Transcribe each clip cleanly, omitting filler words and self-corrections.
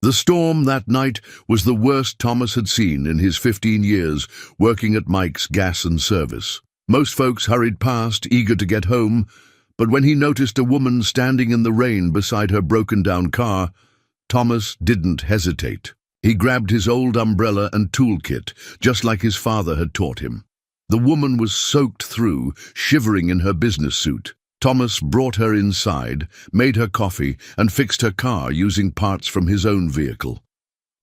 The storm that night was the worst Thomas had seen in his 15 years working at Mike's Gas and Service. Most folks hurried past, eager to get home, but when he noticed a woman standing in the rain beside her broken-down car, Thomas didn't hesitate. He grabbed his old umbrella and toolkit, just like his father had taught him. The woman was soaked through, shivering in her business suit. Thomas brought her inside, made her coffee, and fixed her car using parts from his own vehicle.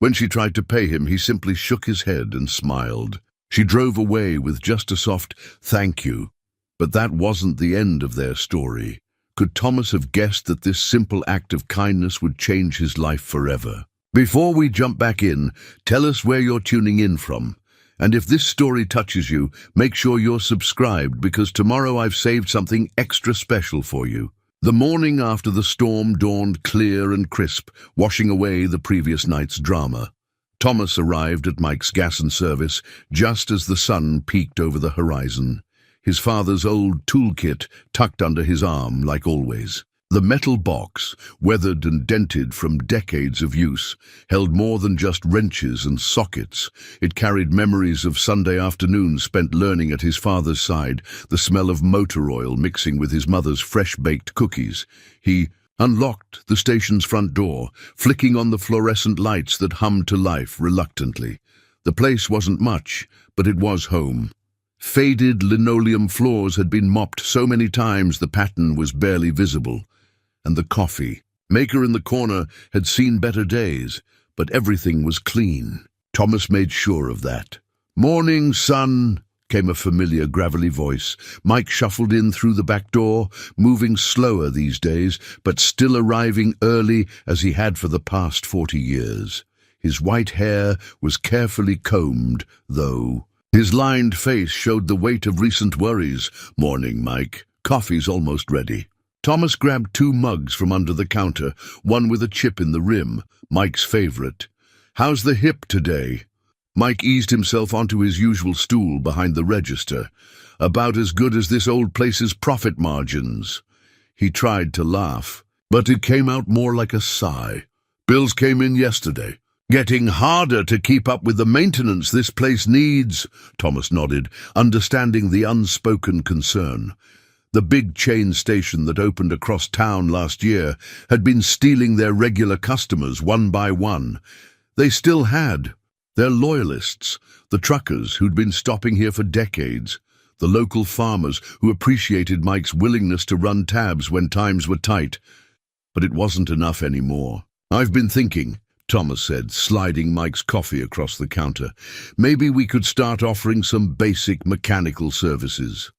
When she tried to pay him, he simply shook his head and smiled. She drove away with just a soft "thank you." But that wasn't the end of their story. Could Thomas have guessed that this simple act of kindness would change his life forever? Before we jump back in, tell us where you're tuning in from. And if this story touches you, make sure you're subscribed, because tomorrow I've saved something extra special for you. The morning after the storm dawned clear and crisp, washing away the previous night's drama. Thomas arrived at Mike's Gas and Service just as the sun peeked over the horizon, his father's old toolkit tucked under his arm like always. The metal box, weathered and dented from decades of use, held more than just wrenches and sockets. It carried memories of Sunday afternoons spent learning at his father's side, the smell of motor oil mixing with his mother's fresh-baked cookies. He unlocked the station's front door, flicking on the fluorescent lights that hummed to life reluctantly. The place wasn't much, but it was home. Faded linoleum floors had been mopped so many times the pattern was barely visible. And the coffee maker in the corner had seen better days, but everything was clean. Thomas made sure of that. "Morning, son," came a familiar gravelly voice. Mike shuffled in through the back door, moving slower these days, but still arriving early as he had for the past 40 years. His white hair was carefully combed, though. His lined face showed the weight of recent worries. "Morning, Mike. Coffee's almost ready." Thomas grabbed 2 mugs from under the counter, one with a chip in the rim, Mike's favorite. "How's the hip today?" Mike eased himself onto his usual stool behind the register. "About as good as this old place's profit margins." He tried to laugh, but it came out more like a sigh. "Bills came in yesterday. Getting harder to keep up with the maintenance this place needs," Thomas nodded, understanding the unspoken concern. The big chain station that opened across town last year had been stealing their regular customers one by one. They still had. Their loyalists, the truckers who'd been stopping here for decades, the local farmers who appreciated Mike's willingness to run tabs when times were tight. But it wasn't enough anymore. "I've been thinking," Thomas said, sliding Mike's coffee across the counter. "Maybe we could start offering some basic mechanical services.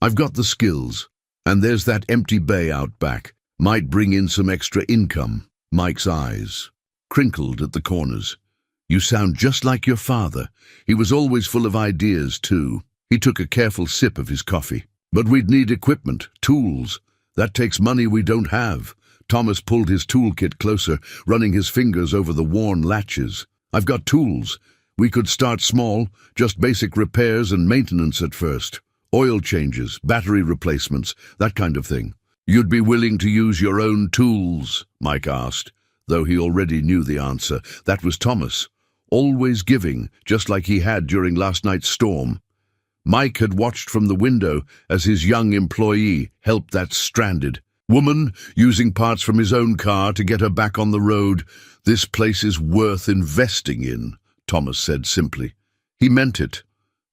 I've got the skills, and there's that empty bay out back. Might bring in some extra income." Mike's eyes crinkled at the corners. "You sound just like your father. He was always full of ideas, too." He took a careful sip of his coffee. "But we'd need equipment, tools. That takes money we don't have." Thomas pulled his toolkit closer, running his fingers over the worn latches. "I've got tools. We could start small, just basic repairs and maintenance at first. Oil changes, battery replacements, that kind of thing." "You'd be willing to use your own tools?" Mike asked, though he already knew the answer. That was Thomas, always giving, just like he had during last night's storm. Mike had watched from the window as his young employee helped that stranded woman, using parts from his own car to get her back on the road. "This place is worth investing in," Thomas said simply. He meant it.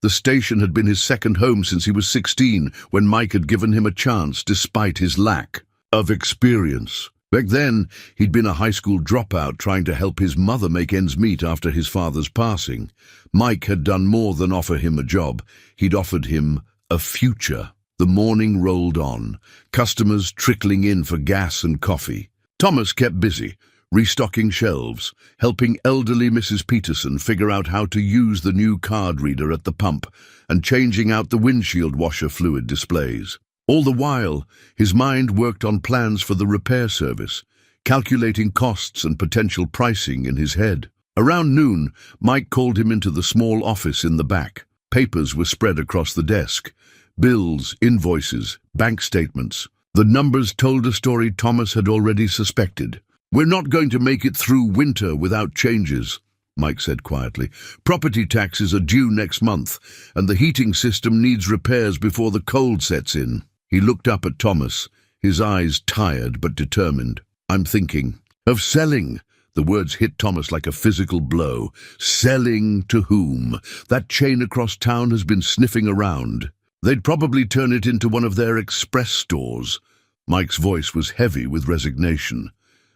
The station had been his second home since he was 16, when Mike had given him a chance despite his lack of experience. Back then, he'd been a high school dropout trying to help his mother make ends meet after his father's passing. Mike had done more than offer him a job. He'd offered him a future. The morning rolled on, customers trickling in for gas and coffee. Thomas kept busy, restocking shelves, helping elderly Mrs. Peterson figure out how to use the new card reader at the pump, and changing out the windshield washer fluid displays. All the while, his mind worked on plans for the repair service, calculating costs and potential pricing in his head. Around noon, Mike called him into the small office in the back. Papers were spread across the desk. Bills, invoices, bank statements. The numbers told a story Thomas had already suspected. "We're not going to make it through winter without changes," Mike said quietly. "Property taxes are due next month, and the heating system needs repairs before the cold sets in." He looked up at Thomas, his eyes tired but determined. "I'm thinking of selling." The words hit Thomas like a physical blow. Selling to whom? That chain across town has been sniffing around. They'd probably turn it into one of their express stores. Mike's voice was heavy with resignation.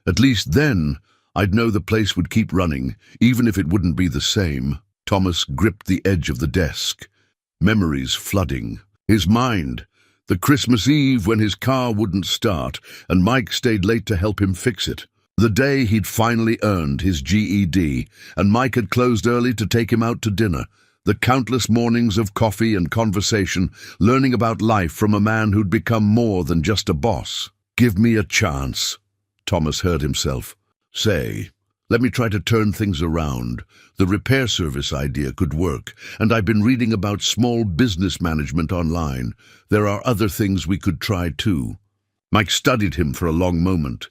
"At least then, I'd know the place would keep running, even if it wouldn't be the same." Thomas gripped the edge of the desk, memories flooding. His mind, the Christmas Eve when his car wouldn't start, and Mike stayed late to help him fix it. The day he'd finally earned his GED, and Mike had closed early to take him out to dinner. The countless mornings of coffee and conversation, learning about life from a man who'd become more than just a boss. "Give me a chance," Thomas heard himself say. "Let me try to turn things around. The repair service idea could work, and I've been reading about small business management online. There are other things we could try too." Mike studied him for a long moment.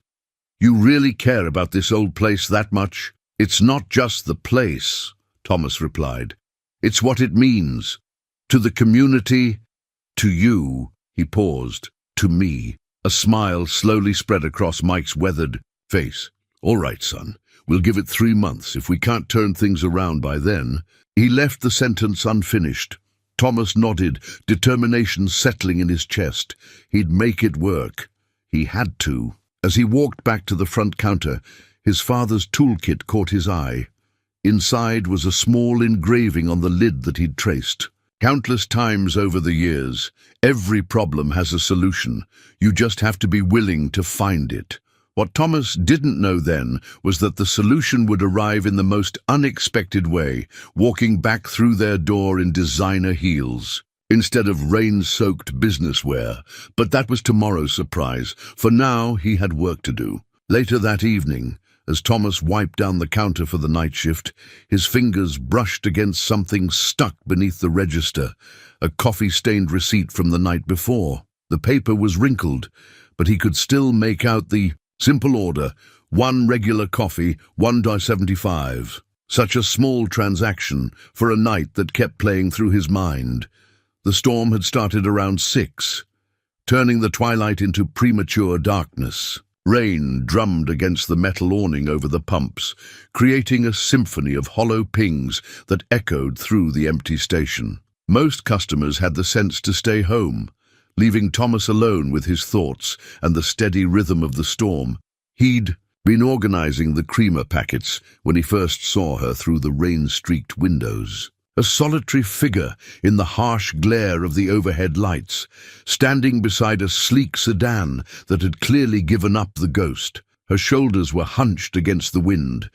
"You really care about this old place that much?" "It's not just the place," Thomas replied. "It's what it means. To the community, to you." He paused. "To me." A smile slowly spread across Mike's weathered face. "All right, son. We'll give it 3 months. If we can't turn things around by then." He left the sentence unfinished. Thomas nodded, determination settling in his chest. He'd make it work. He had to. As he walked back to the front counter, his father's toolkit caught his eye. Inside was a small engraving on the lid that he'd traced. Countless times over the years, every problem has a solution. You just have to be willing to find it. What Thomas didn't know then was that the solution would arrive in the most unexpected way, walking back through their door in designer heels, instead of rain-soaked business wear. But that was tomorrow's surprise. For now, he had work to do. Later that evening, as Thomas wiped down the counter for the night shift, his fingers brushed against something stuck beneath the register, a coffee-stained receipt from the night before. The paper was wrinkled, but he could still make out the simple order: 1 regular coffee, $1.75. Such a small transaction for a night that kept playing through his mind. The storm had started around 6, turning the twilight into premature darkness. Rain drummed against the metal awning over the pumps, creating a symphony of hollow pings that echoed through the empty station. Most customers had the sense to stay home, leaving Thomas alone with his thoughts and the steady rhythm of the storm. He'd been organizing the creamer packets when he first saw her through the rain-streaked windows. A solitary figure in the harsh glare of the overhead lights, standing beside a sleek sedan that had clearly given up the ghost. Her shoulders were hunched against the wind,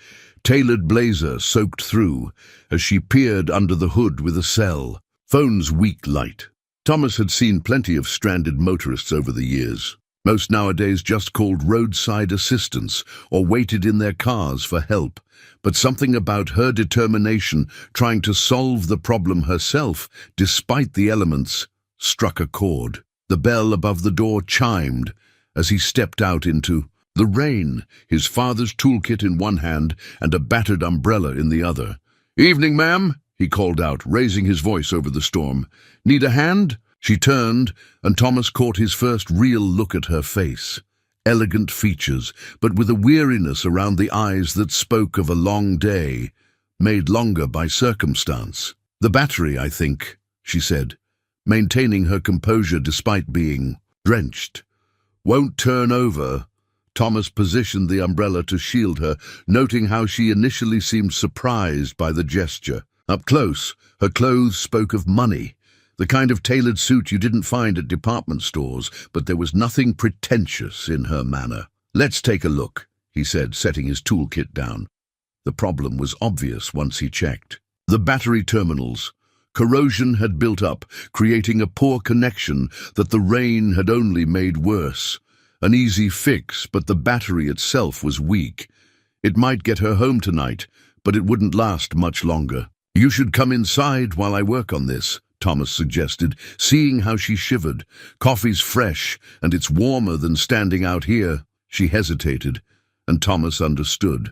tailored blazer soaked through, as she peered under the hood with a cell. Phone's weak light. Thomas had seen plenty of stranded motorists over the years. Most nowadays just called roadside assistance or waited in their cars for help. But something about her determination, trying to solve the problem herself, despite the elements, struck a chord. The bell above the door chimed as he stepped out into the rain, his father's toolkit in one hand and a battered umbrella in the other. "Evening, ma'am," he called out, raising his voice over the storm. "Need a hand?" She turned, and Thomas caught his first real look at her face. Elegant features, but with a weariness around the eyes that spoke of a long day, made longer by circumstance. "The battery, I think," she said, maintaining her composure despite being drenched. "Won't turn over." Thomas positioned the umbrella to shield her, noting how she initially seemed surprised by the gesture. Up close, her clothes spoke of money, the kind of tailored suit you didn't find at department stores, but there was nothing pretentious in her manner. "Let's take a look," he said, setting his toolkit down. The problem was obvious once he checked. The battery terminals. Corrosion had built up, creating a poor connection that the rain had only made worse. An easy fix, but the battery itself was weak. It might get her home tonight, but it wouldn't last much longer. "You should come inside while I work on this," Thomas suggested, seeing how she shivered. "Coffee's fresh, and it's warmer than standing out here." She hesitated, and Thomas understood.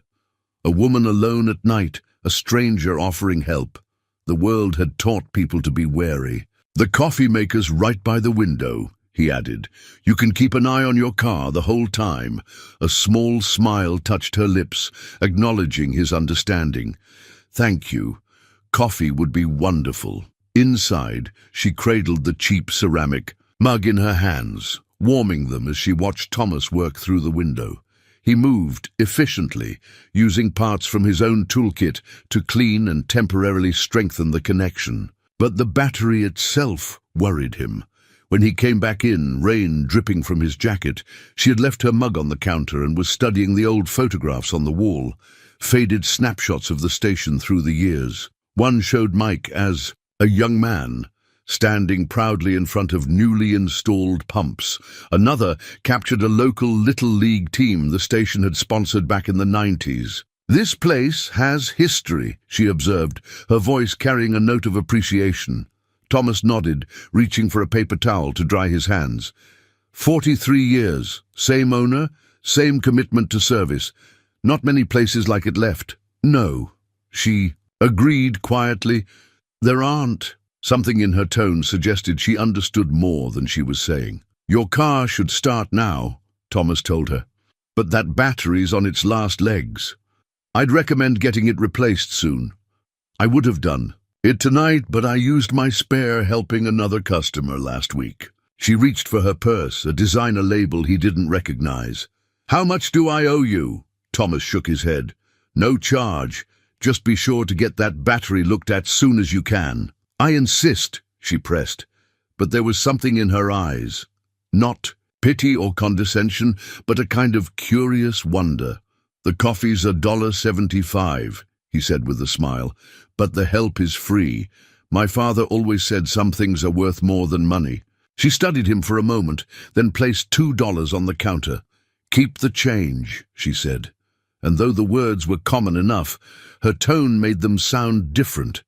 A woman alone at night, a stranger offering help. The world had taught people to be wary. "The coffee maker's right by the window," he added. "You can keep an eye on your car the whole time." A small smile touched her lips, acknowledging his understanding. "Thank you. Coffee would be wonderful." Inside, she cradled the cheap ceramic mug in her hands, warming them as she watched Thomas work through the window. He moved efficiently, using parts from his own toolkit to clean and temporarily strengthen the connection. But the battery itself worried him. When he came back in, rain dripping from his jacket, she had left her mug on the counter and was studying the old photographs on the wall, faded snapshots of the station through the years. One showed Mike as a young man, standing proudly in front of newly installed pumps. Another captured a local Little League team the station had sponsored back in the 90s. "This place has history," she observed, her voice carrying a note of appreciation. Thomas nodded, reaching for a paper towel to dry his hands. 43 years, same owner, same commitment to service. Not many places like it left. "No," she agreed quietly. "There aren't." Something in her tone suggested she understood more than she was saying. "Your car should start now," Thomas told her. "But that battery's on its last legs. I'd recommend getting it replaced soon." "I would have done it tonight, but I used my spare helping another customer last week." She reached for her purse, a designer label he didn't recognize. "How much do I owe you?" Thomas shook his head. "No charge. Just be sure to get that battery looked at soon as you can." "I insist," she pressed, but there was something in her eyes. Not pity or condescension, but a kind of curious wonder. "The coffee's $1.75, he said with a smile, "but the help is free. My father always said some things are worth more than money." She studied him for a moment, then placed $2 on the counter. "Keep the change," she said. And though the words were common enough, her tone made them sound different,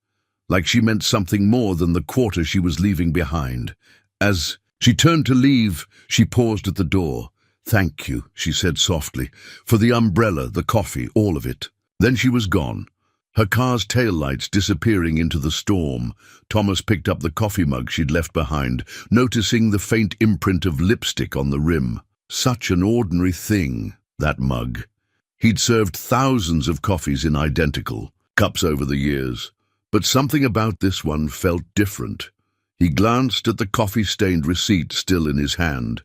like she meant something more than the quarter she was leaving behind. As she turned to leave, she paused at the door. "Thank you," she said softly, "for the umbrella, the coffee, all of it." Then she was gone, her car's taillights disappearing into the storm. Thomas picked up the coffee mug she'd left behind, noticing the faint imprint of lipstick on the rim. Such an ordinary thing, that mug. He'd served thousands of coffees in identical cups over the years, but something about this one felt different. He glanced at the coffee-stained receipt still in his hand,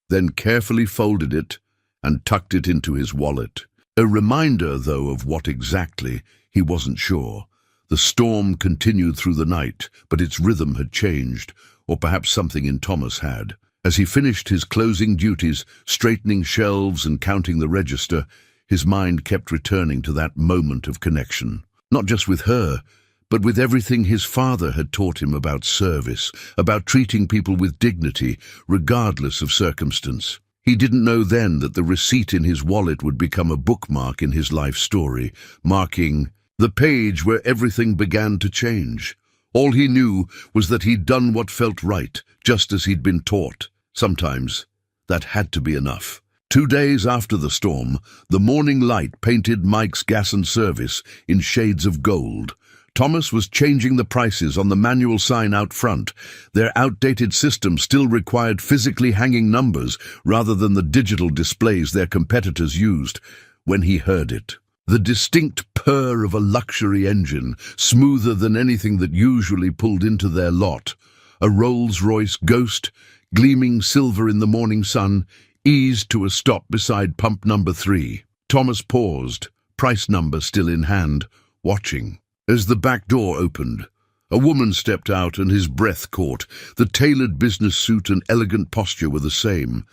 then carefully folded it and tucked it into his wallet. A reminder, though, of what exactly, he wasn't sure. The storm continued through the night, but its rhythm had changed, or perhaps something in Thomas had. As he finished his closing duties, straightening shelves and counting the register, his mind kept returning to that moment of connection. Not just with her, but with everything his father had taught him about service, about treating people with dignity, regardless of circumstance. He didn't know then that the receipt in his wallet would become a bookmark in his life story, marking the page where everything began to change. All he knew was that he'd done what felt right, just as he'd been taught. Sometimes that had to be enough. 2 days after the storm, the morning light painted Mike's gas and service in shades of gold. Thomas was changing the prices on the manual sign out front. Their outdated system still required physically hanging numbers rather than the digital displays their competitors used. When he heard it, the distinct purr of a luxury engine, smoother than anything that usually pulled into their lot, a Rolls-Royce Ghost, gleaming silver in the morning sun, eased to a stop beside pump number 3. Thomas paused, price number still in hand, watching. As the back door opened, a woman stepped out and his breath caught. The tailored business suit and elegant posture were the same,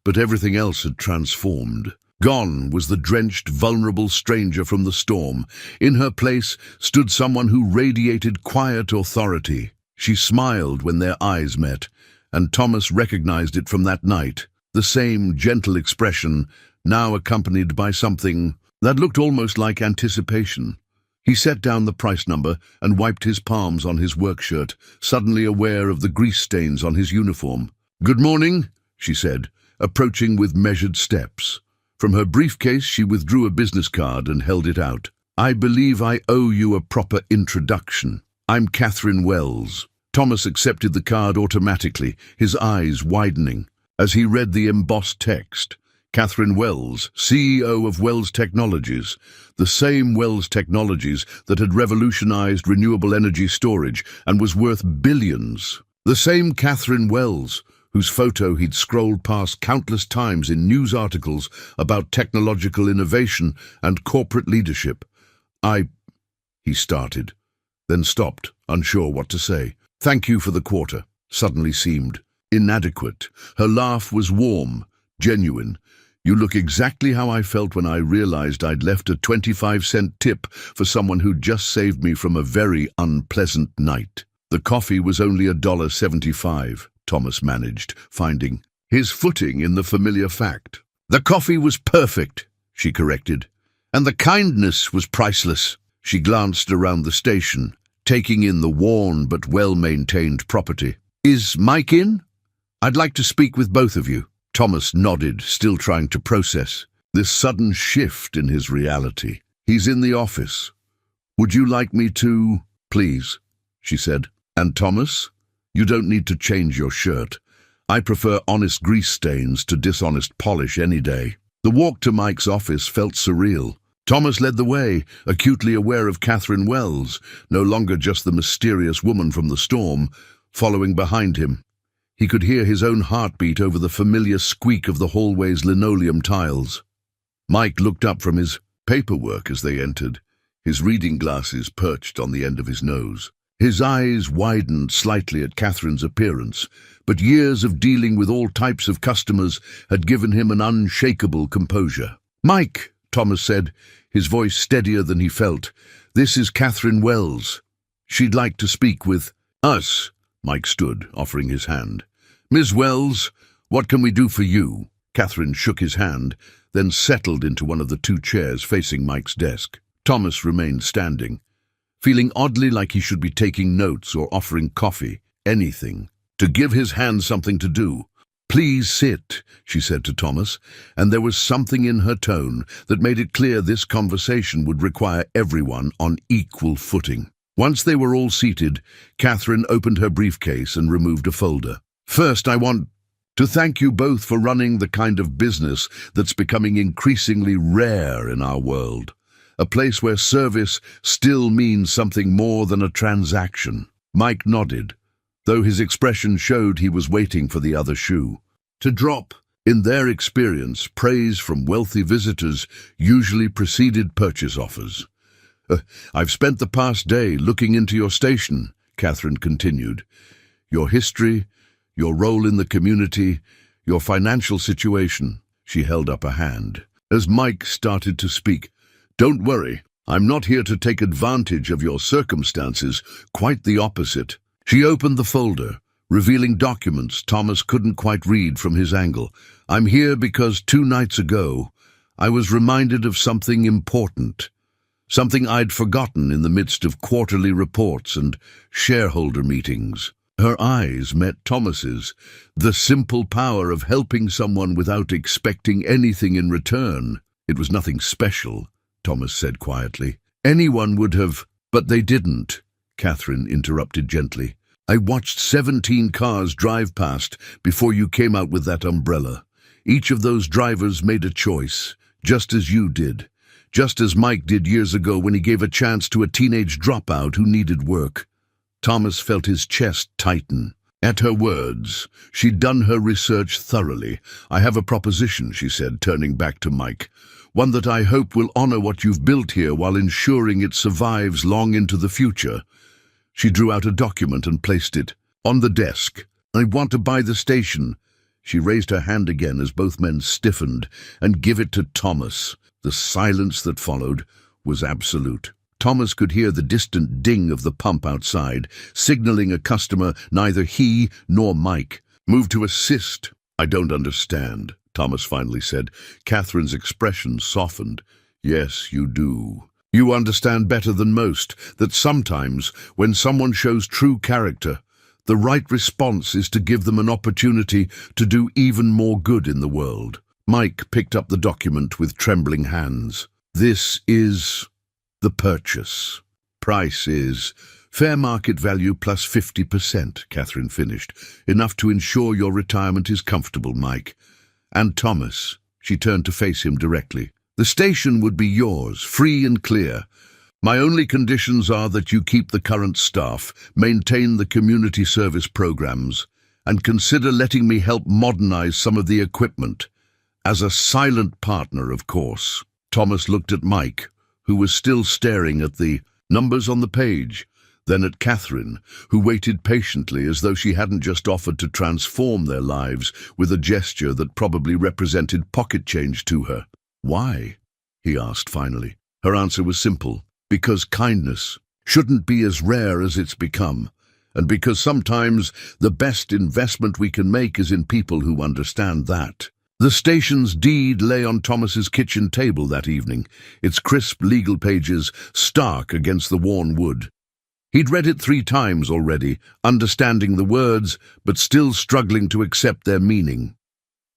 but everything else had transformed. Gone was the drenched, vulnerable stranger from the storm. In her place stood someone who radiated quiet authority. She smiled when their eyes met, and Thomas recognized it from that night. The same gentle expression, now accompanied by something that looked almost like anticipation. He set down the price number and wiped his palms on his work shirt, suddenly aware of the grease stains on his uniform. "Good morning," she said, approaching with measured steps. From her briefcase, she withdrew a business card and held it out. "I believe I owe you a proper introduction. I'm Catherine Wells." Thomas accepted the card automatically, his eyes widening. As he read the embossed text, Catherine Wells, CEO of Wells Technologies, the same Wells Technologies that had revolutionized renewable energy storage and was worth billions. The same Catherine Wells, whose photo he'd scrolled past countless times in news articles about technological innovation and corporate leadership. He started, then stopped, unsure what to say. "Thank you for the quarter," suddenly seemed inadequate. Her laugh was warm, genuine. "You look exactly how I felt when I realized I'd left a 25-cent tip for someone who'd just saved me from a very unpleasant night." The coffee was only $1.75, Thomas managed, finding his footing in the familiar fact. "The coffee was perfect," she corrected, "and the kindness was priceless." She glanced around the station, taking in the worn but well-maintained property. "Is Mike in? I'd like to speak with both of you." Thomas nodded, still trying to process this sudden shift in his reality. "He's in the office. Would you like me to—" "Please," she said. "And Thomas, you don't need to change your shirt. I prefer honest grease stains to dishonest polish any day." The walk to Mike's office felt surreal. Thomas led the way, acutely aware of Catherine Wells, no longer just the mysterious woman from the storm, following behind him. He could hear his own heartbeat over the familiar squeak of the hallway's linoleum tiles. Mike looked up from his paperwork as they entered, his reading glasses perched on the end of his nose. His eyes widened slightly at Catherine's appearance, but years of dealing with all types of customers had given him an unshakable composure. "Mike," Thomas said, his voice steadier than he felt, "this is Catherine Wells. She'd like to speak with us." Mike stood, offering his hand. "Ms. Wells, what can we do for you?" Catherine shook his hand, then settled into one of the two chairs facing Mike's desk. Thomas remained standing, feeling oddly like he should be taking notes or offering coffee, anything, to give his hand something to do. "Please sit," she said to Thomas, and there was something in her tone that made it clear this conversation would require everyone on equal footing. Once they were all seated, Catherine opened her briefcase and removed a folder. "First, I want to thank you both for running the kind of business that's becoming increasingly rare in our world. A place where service still means something more than a transaction." Mike nodded, though his expression showed he was waiting for the other shoe to drop. In their experience, praise from wealthy visitors usually preceded purchase offers. "I've spent the past day looking into your station," Catherine continued. "Your history, your role in the community, your financial situation." She held up a hand. As Mike started to speak, "Don't worry, I'm not here to take advantage of your circumstances, quite the opposite." She opened the folder, revealing documents Thomas couldn't quite read from his angle. "I'm here because 2 nights ago, I was reminded of something important. Something I'd forgotten in the midst of quarterly reports and shareholder meetings." Her eyes met Thomas's. The simple power of helping someone without expecting anything in return. "It was nothing special," Thomas said quietly. "Anyone would have—" "But they didn't," Catherine interrupted gently. "I watched 17 cars drive past before you came out with that umbrella. Each of those drivers made a choice, just as you did. Just as Mike did years ago when he gave a chance to a teenage dropout who needed work." Thomas felt his chest tighten. At her words, she'd done her research thoroughly. "I have a proposition," she said, turning back to Mike. "One that I hope will honor what you've built here while ensuring it survives long into the future." She drew out a document and placed it on the desk. "I want to buy the station." She raised her hand again as both men stiffened, "and give it to Thomas." The silence that followed was absolute. Thomas could hear the distant ding of the pump outside, signaling a customer neither he nor Mike. "Move to assist." "I don't understand," Thomas finally said. Catherine's expression softened. "Yes, you do. You understand better than most that sometimes, when someone shows true character, the right response is to give them an opportunity to do even more good in the world." Mike picked up the document with trembling hands. This is the purchase. Price is fair market value plus 50%, Catherine finished. Enough to ensure your retirement is comfortable, Mike. And Thomas, she turned to face him directly. The station would be yours, free and clear. My only conditions are that you keep the current staff, maintain the community service programs, and consider letting me help modernize some of the equipment. As a silent partner, of course. Thomas looked at Mike, who was still staring at the numbers on the page, then at Catherine, who waited patiently as though she hadn't just offered to transform their lives with a gesture that probably represented pocket change to her. Why? He asked finally. Her answer was simple. Because kindness shouldn't be as rare as it's become, and because sometimes the best investment we can make is in people who understand that. The station's deed lay on Thomas's kitchen table that evening, its crisp legal pages stark against the worn wood. He'd read it 3 times already, understanding the words, but still struggling to accept their meaning.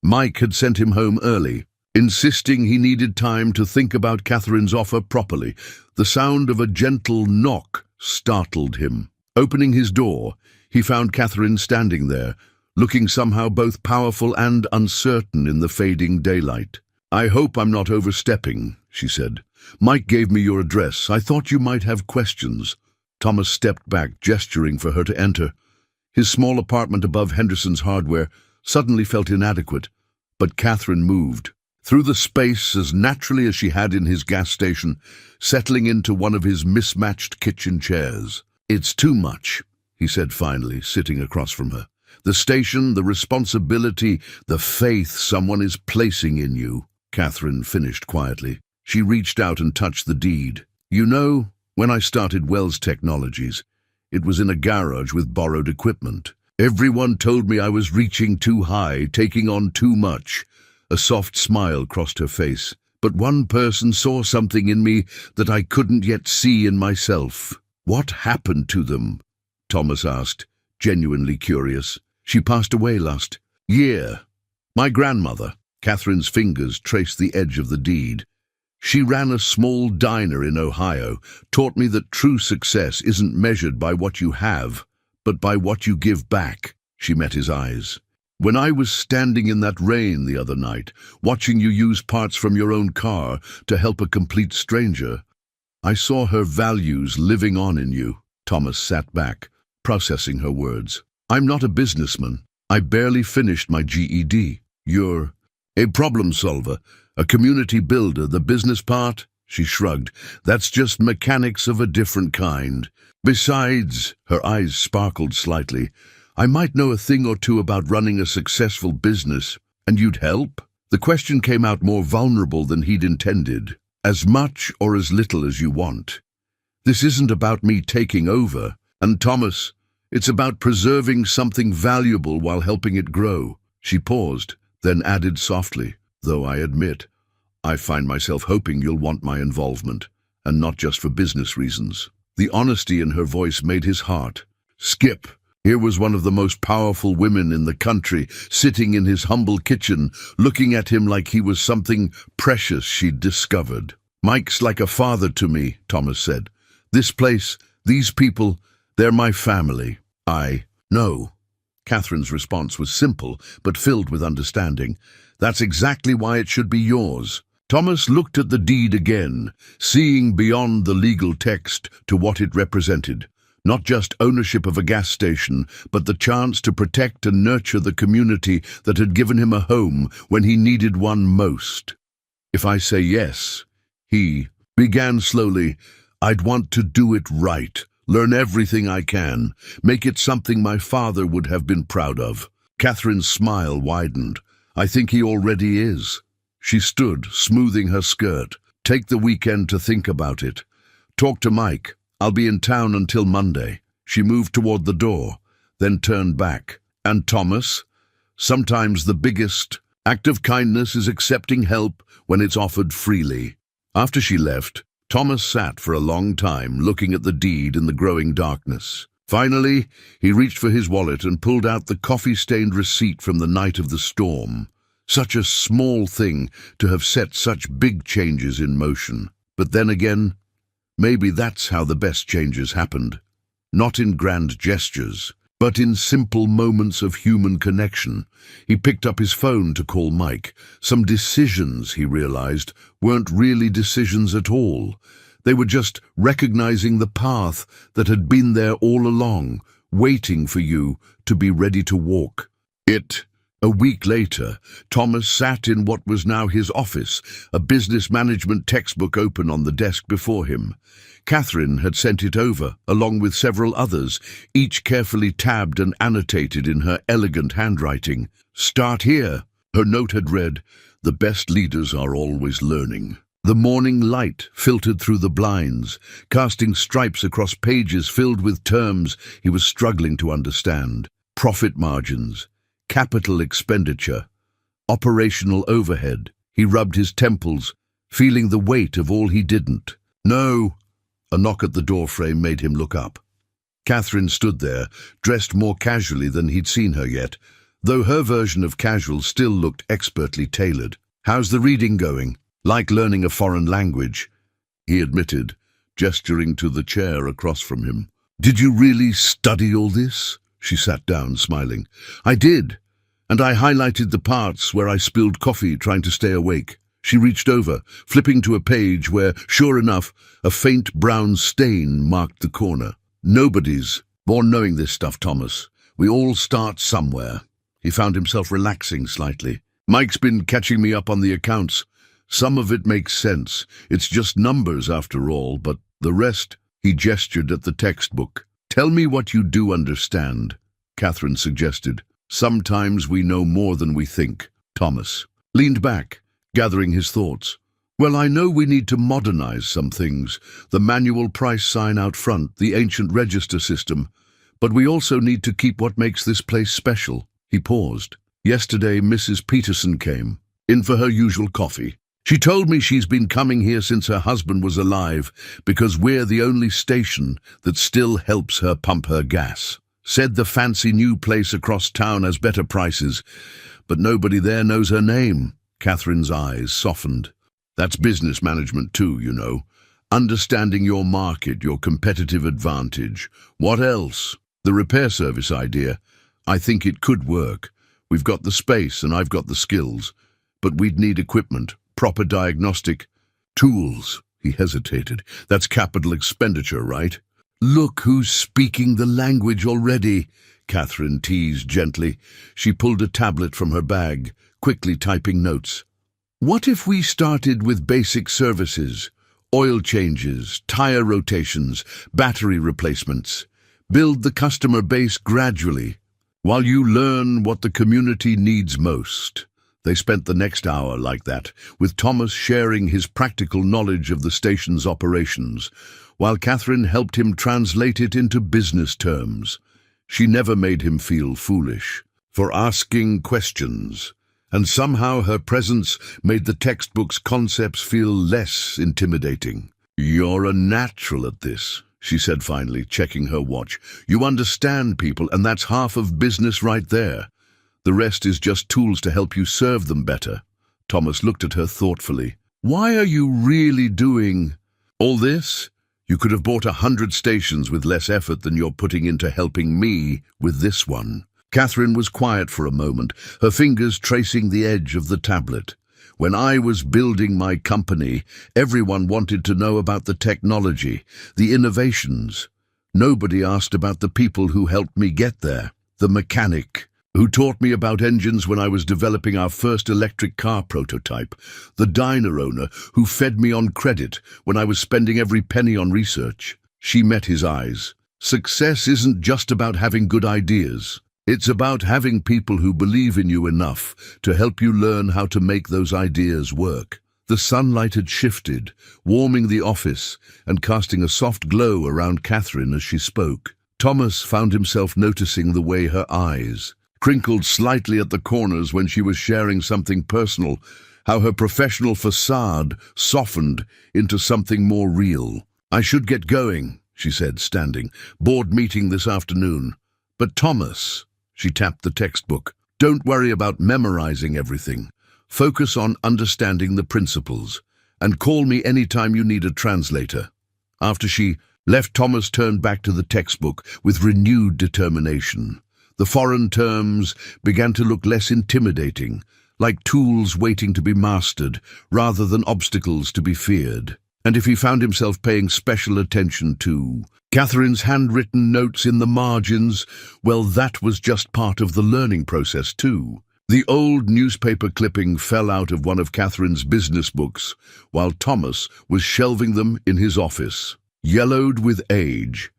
Mike had sent him home early, insisting he needed time to think about Catherine's offer properly. The sound of a gentle knock startled him. Opening his door, he found Catherine standing there, looking somehow both powerful and uncertain in the fading daylight. I hope I'm not overstepping, she said. Mike gave me your address. I thought you might have questions. Thomas stepped back, gesturing for her to enter. His small apartment above Henderson's Hardware suddenly felt inadequate, but Catherine moved through the space as naturally as she had in his gas station, settling into one of his mismatched kitchen chairs. It's too much, he said finally, sitting across from her. The station, the responsibility, the faith someone is placing in you, Catherine finished quietly. She reached out and touched the deed. You know, when I started Wells Technologies, it was in a garage with borrowed equipment. Everyone told me I was reaching too high, taking on too much. A soft smile crossed her face. But one person saw something in me that I couldn't yet see in myself. What happened to them? Thomas asked, genuinely curious. She passed away last year. My grandmother. Catherine's fingers traced the edge of the deed. She ran a small diner in Ohio, taught me that true success isn't measured by what you have, but by what you give back. She met his eyes. When I was standing in that rain the other night, watching you use parts from your own car to help a complete stranger, I saw her values living on in you. Thomas sat back, processing her words. I'm not a businessman. I barely finished my GED. You're a problem solver, a community builder. The business part? She shrugged. That's just mechanics of a different kind. Besides, her eyes sparkled slightly, I might know a thing or two about running a successful business, and you'd help? The question came out more vulnerable than he'd intended. As much or as little as you want. This isn't about me taking over. And Thomas, it's about preserving something valuable while helping it grow. She paused, then added softly, though I admit, I find myself hoping you'll want my involvement, and not just for business reasons. The honesty in her voice made his heart skip. Here was one of the most powerful women in the country, sitting in his humble kitchen, looking at him like he was something precious she'd discovered. Mike's like a father to me, Thomas said. This place, these people, they're my family. I know. Catherine's response was simple, but filled with understanding. That's exactly why it should be yours. Thomas looked at the deed again, seeing beyond the legal text to what it represented. Not just ownership of a gas station, but the chance to protect and nurture the community that had given him a home when he needed one most. If I say yes, he began slowly, I'd want to do it right, learn everything I can, make it something my father would have been proud of. Catherine's smile widened. I think he already is. She stood, smoothing her skirt. Take the weekend to think about it. Talk to Mike. I'll be in town until Monday. She moved toward the door, then turned back. And Thomas? Sometimes the biggest act of kindness is accepting help when it's offered freely. After she left, Thomas sat for a long time, looking at the deed in the growing darkness. Finally, he reached for his wallet and pulled out the coffee-stained receipt from the night of the storm. Such a small thing to have set such big changes in motion. But then again, maybe that's how the best changes happened. Not in grand gestures, but in simple moments of human connection. He picked up his phone to call Mike. Some decisions, he realized, weren't really decisions at all. They were just recognizing the path that had been there all along, waiting for you to be ready to walk. A week later, Thomas sat in what was now his office, a business management textbook open on the desk before him. Catherine had sent it over, along with several others, each carefully tabbed and annotated in her elegant handwriting. "Start here," her note had read. "The best leaders are always learning." The morning light filtered through the blinds, casting stripes across pages filled with terms he was struggling to understand. Profit margins, capital expenditure, operational overhead. He rubbed his temples, feeling the weight of all he didn't. "No." A knock at the doorframe made him look up. Catherine stood there, dressed more casually than he'd seen her yet, though her version of casual still looked expertly tailored. "How's the reading going?" "Like learning a foreign language," he admitted, gesturing to the chair across from him. "Did you really study all this?" She sat down, smiling. "I did, and I highlighted the parts where I spilled coffee trying to stay awake." She reached over, flipping to a page where, sure enough, a faint brown stain marked the corner. "Nobody's born knowing this stuff, Thomas. We all start somewhere." He found himself relaxing slightly. "Mike's been catching me up on the accounts. Some of it makes sense. It's just numbers after all, but the rest," he gestured at the textbook. "Tell me what you do understand," Catherine suggested. "Sometimes we know more than we think." Thomas leaned back, gathering his thoughts. "Well, I know we need to modernize some things, the manual price sign out front, the ancient register system, but we also need to keep what makes this place special." He paused. "Yesterday, Mrs. Peterson came in for her usual coffee. She told me she's been coming here since her husband was alive because we're the only station that still helps her pump her gas. Said the fancy new place across town has better prices, but nobody there knows her name." Catherine's eyes softened. "That's business management too, you know. Understanding your market, your competitive advantage. What else? The repair service idea. I think it could work. We've got the space and I've got the skills, but we'd need equipment, proper diagnostic tools." He hesitated. "That's capital expenditure, right?" "Look who's speaking the language already," Catherine teased gently. She pulled a tablet from her bag, quickly typing notes. "What if we started with basic services, oil changes, tire rotations, battery replacements? Build the customer base gradually, while you learn what the community needs most." They spent the next hour like that, with Thomas sharing his practical knowledge of the station's operations, while Catherine helped him translate it into business terms. She never made him feel foolish for asking questions, and somehow her presence made the textbook's concepts feel less intimidating. "You're a natural at this," she said finally, checking her watch. "You understand people, and that's half of business right there. The rest is just tools to help you serve them better." Thomas looked at her thoughtfully. "Why are you really doing all this? You could have bought 100 stations with less effort than you're putting into helping me with this one." Catherine was quiet for a moment, her fingers tracing the edge of the tablet. "When I was building my company, everyone wanted to know about the technology, the innovations. Nobody asked about the people who helped me get there. The mechanic who taught me about engines when I was developing our first electric car prototype. The diner owner who fed me on credit when I was spending every penny on research." She met his eyes. "Success isn't just about having good ideas. It's about having people who believe in you enough to help you learn how to make those ideas work." The sunlight had shifted, warming the office and casting a soft glow around Catherine as she spoke. Thomas found himself noticing the way her eyes crinkled slightly at the corners when she was sharing something personal, how her professional facade softened into something more real. "I should get going," she said, standing. "Board meeting this afternoon." "But Thomas," she tapped the textbook, "don't worry about memorizing everything. Focus on understanding the principles, and call me anytime you need a translator." After she left, Thomas turned back to the textbook with renewed determination. The foreign terms began to look less intimidating, like tools waiting to be mastered rather than obstacles to be feared. And if he found himself paying special attention to Catherine's handwritten notes in the margins, well, that was just part of the learning process too. The old newspaper clipping fell out of one of Catherine's business books, while Thomas was shelving them in his office. Yellowed with age,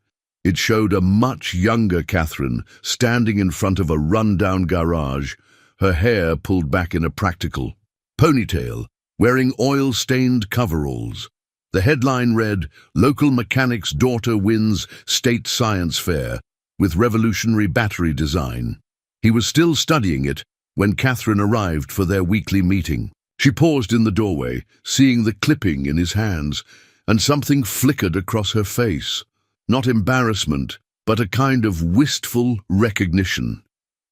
it showed a much younger Catherine standing in front of a run-down garage, her hair pulled back in a practical ponytail, wearing oil-stained coveralls. The headline read, "Local mechanic's daughter wins state science fair with revolutionary battery design." He was still studying it when Catherine arrived for their weekly meeting. She paused in the doorway, seeing the clipping in his hands, and something flickered across her face. Not embarrassment, but a kind of wistful recognition.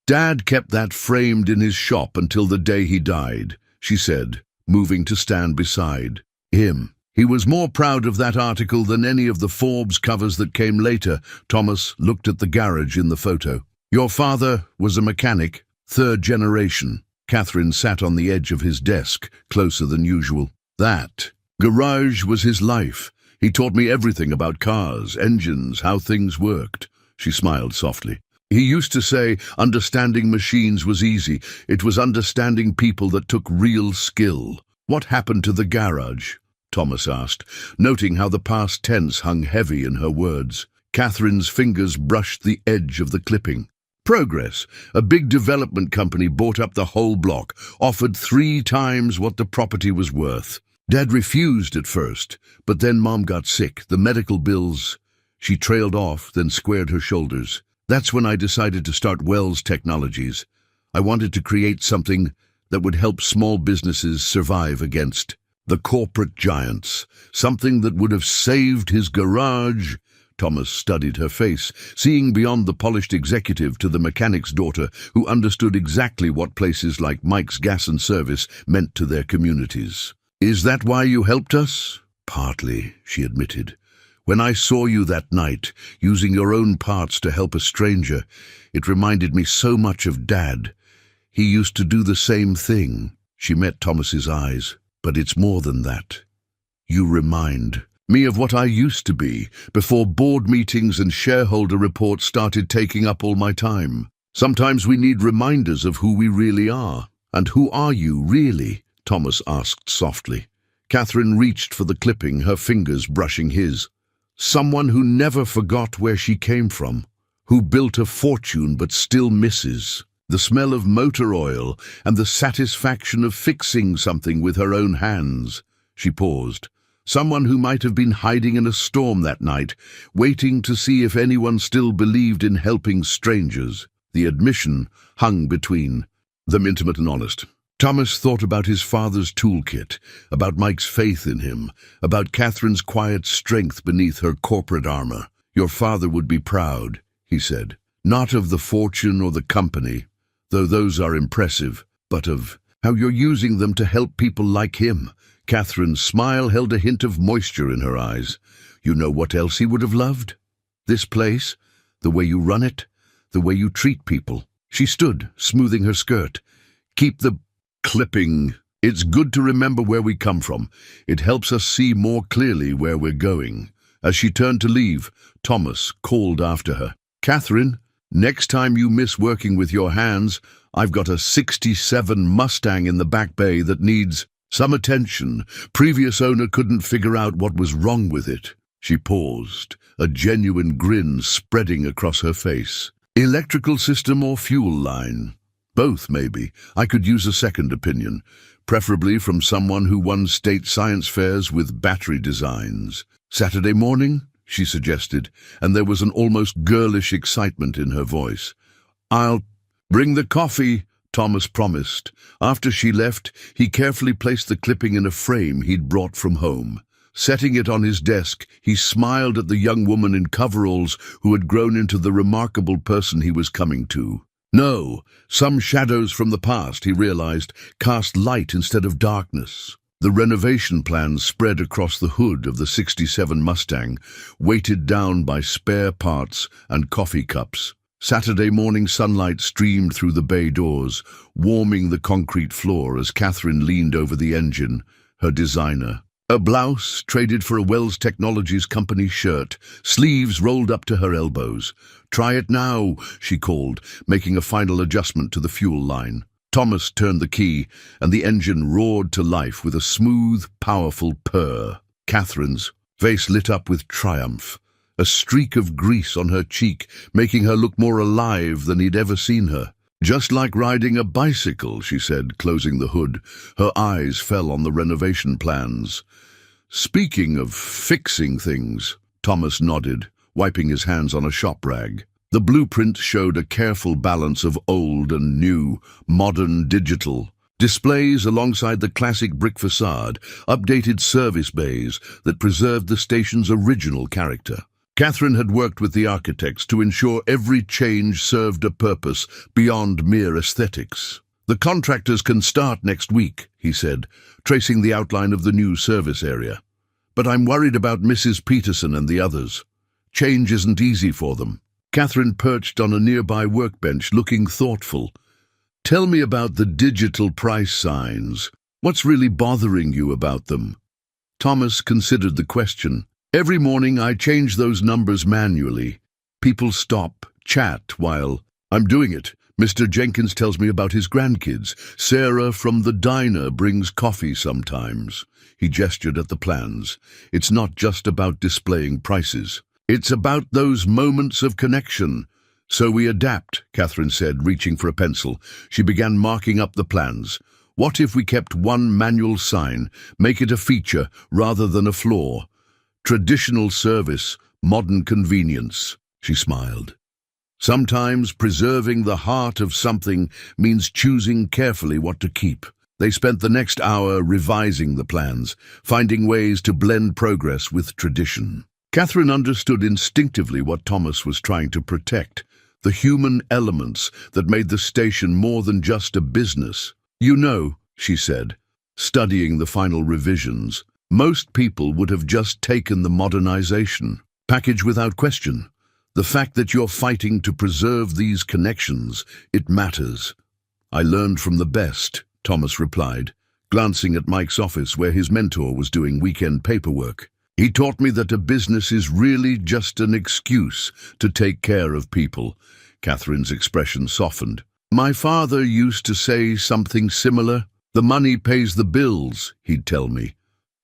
"Dad kept that framed in his shop until the day he died," she said, moving to stand beside him. "He was more proud of that article than any of the Forbes covers that came later." Thomas looked at the garage in the photo. "Your father was a mechanic, third generation." Catherine sat on the edge of his desk, closer than usual. "That garage was his life. He taught me everything about cars, engines, how things worked." She smiled softly. "He used to say understanding machines was easy. It was understanding people that took real skill." "What happened to the garage?" Thomas asked, noting how the past tense hung heavy in her words. Catherine's fingers brushed the edge of the clipping. "Progress. A big development company bought up the whole block, offered 3 times what the property was worth. Dad refused at first, but then Mom got sick, the medical bills." She trailed off, then squared her shoulders. "That's when I decided to start Wells Technologies. I wanted to create something that would help small businesses survive against the corporate giants, something that would have saved his garage." Thomas studied her face, seeing beyond the polished executive to the mechanic's daughter who understood exactly what places like Mike's Gas and Service meant to their communities. "Is that why you helped us?" "Partly," she admitted. "When I saw you that night, using your own parts to help a stranger, it reminded me so much of Dad. He used to do the same thing." She met Thomas's eyes. "But it's more than that. You remind me of what I used to be before board meetings and shareholder reports started taking up all my time. Sometimes we need reminders of who we really are." "And who are you, really?" Thomas asked softly. Catherine reached for the clipping, her fingers brushing his. "Someone who never forgot where she came from, who built a fortune but still misses the smell of motor oil and the satisfaction of fixing something with her own hands." She paused. "Someone who might have been hiding in a storm that night, waiting to see if anyone still believed in helping strangers." The admission hung between them, intimate and honest. Thomas thought about his father's toolkit, about Mike's faith in him, about Catherine's quiet strength beneath her corporate armor. "Your father would be proud," he said. "Not of the fortune or the company, though those are impressive, but of how you're using them to help people like him." Catherine's smile held a hint of moisture in her eyes. "You know what else he would have loved? This place, the way you run it, the way you treat people." She stood, smoothing her skirt. "Keep the clipping. It's good to remember where we come from. It helps us see more clearly where we're going." As she turned to leave, Thomas called after her. "Catherine, next time you miss working with your hands, I've got a '67 Mustang in the back bay that needs some attention. Previous owner couldn't figure out what was wrong with it." She paused, a genuine grin spreading across her face. "Electrical system or fuel line?" "Both, maybe. I could use a second opinion, preferably from someone who won state science fairs with battery designs." "Saturday morning?" she suggested, and there was an almost girlish excitement in her voice. "I'll bring the coffee," Thomas promised. After she left, he carefully placed the clipping in a frame he'd brought from home. Setting it on his desk, he smiled at the young woman in coveralls who had grown into the remarkable person he was coming to. No, some shadows from the past, he realized, cast light instead of darkness. The renovation plans spread across the hood of the '67 Mustang, weighted down by spare parts and coffee cups. Saturday morning sunlight streamed through the bay doors, warming the concrete floor as Catherine leaned over the engine, her designer. A blouse traded for a Wells Technologies company shirt, sleeves rolled up to her elbows. "Try it now," she called, making a final adjustment to the fuel line. Thomas turned the key, and the engine roared to life with a smooth, powerful purr. Catherine's face lit up with triumph, a streak of grease on her cheek, making her look more alive than he'd ever seen her. "Just like riding a bicycle," she said, closing the hood. Her eyes fell on the renovation plans. "Speaking of fixing things," Thomas nodded, wiping his hands on a shop rag. The blueprint showed a careful balance of old and new, modern digital. Displays alongside the classic brick facade, updated service bays that preserved the station's original character. Catherine had worked with the architects to ensure every change served a purpose beyond mere aesthetics. "The contractors can start next week," he said, tracing the outline of the new service area. "But I'm worried about Mrs. Peterson and the others. Change isn't easy for them." Catherine perched on a nearby workbench, looking thoughtful. "Tell me about the digital price signs. What's really bothering you about them?" Thomas considered the question. "Every morning I change those numbers manually. People stop, chat while I'm doing it. Mr. Jenkins tells me about his grandkids. Sarah from the diner brings coffee sometimes." He gestured at the plans. "It's not just about displaying prices. It's about those moments of connection." "So we adapt," Catherine said, reaching for a pencil. She began marking up the plans. "What if we kept one manual sign, make it a feature rather than a flaw? Traditional service, modern convenience." She smiled. "Sometimes preserving the heart of something means choosing carefully what to keep." They spent the next hour revising the plans, finding ways to blend progress with tradition. Catherine understood instinctively what Thomas was trying to protect, the human elements that made the station more than just a business. "You know," she said, studying the final revisions, "most people would have just taken the modernization package without question. The fact that you're fighting to preserve these connections, it matters." "I learned from the best," Thomas replied, glancing at Mike's office where his mentor was doing weekend paperwork. "He taught me that a business is really just an excuse to take care of people." Catherine's expression softened. "My father used to say something similar. The money pays the bills, he'd tell me,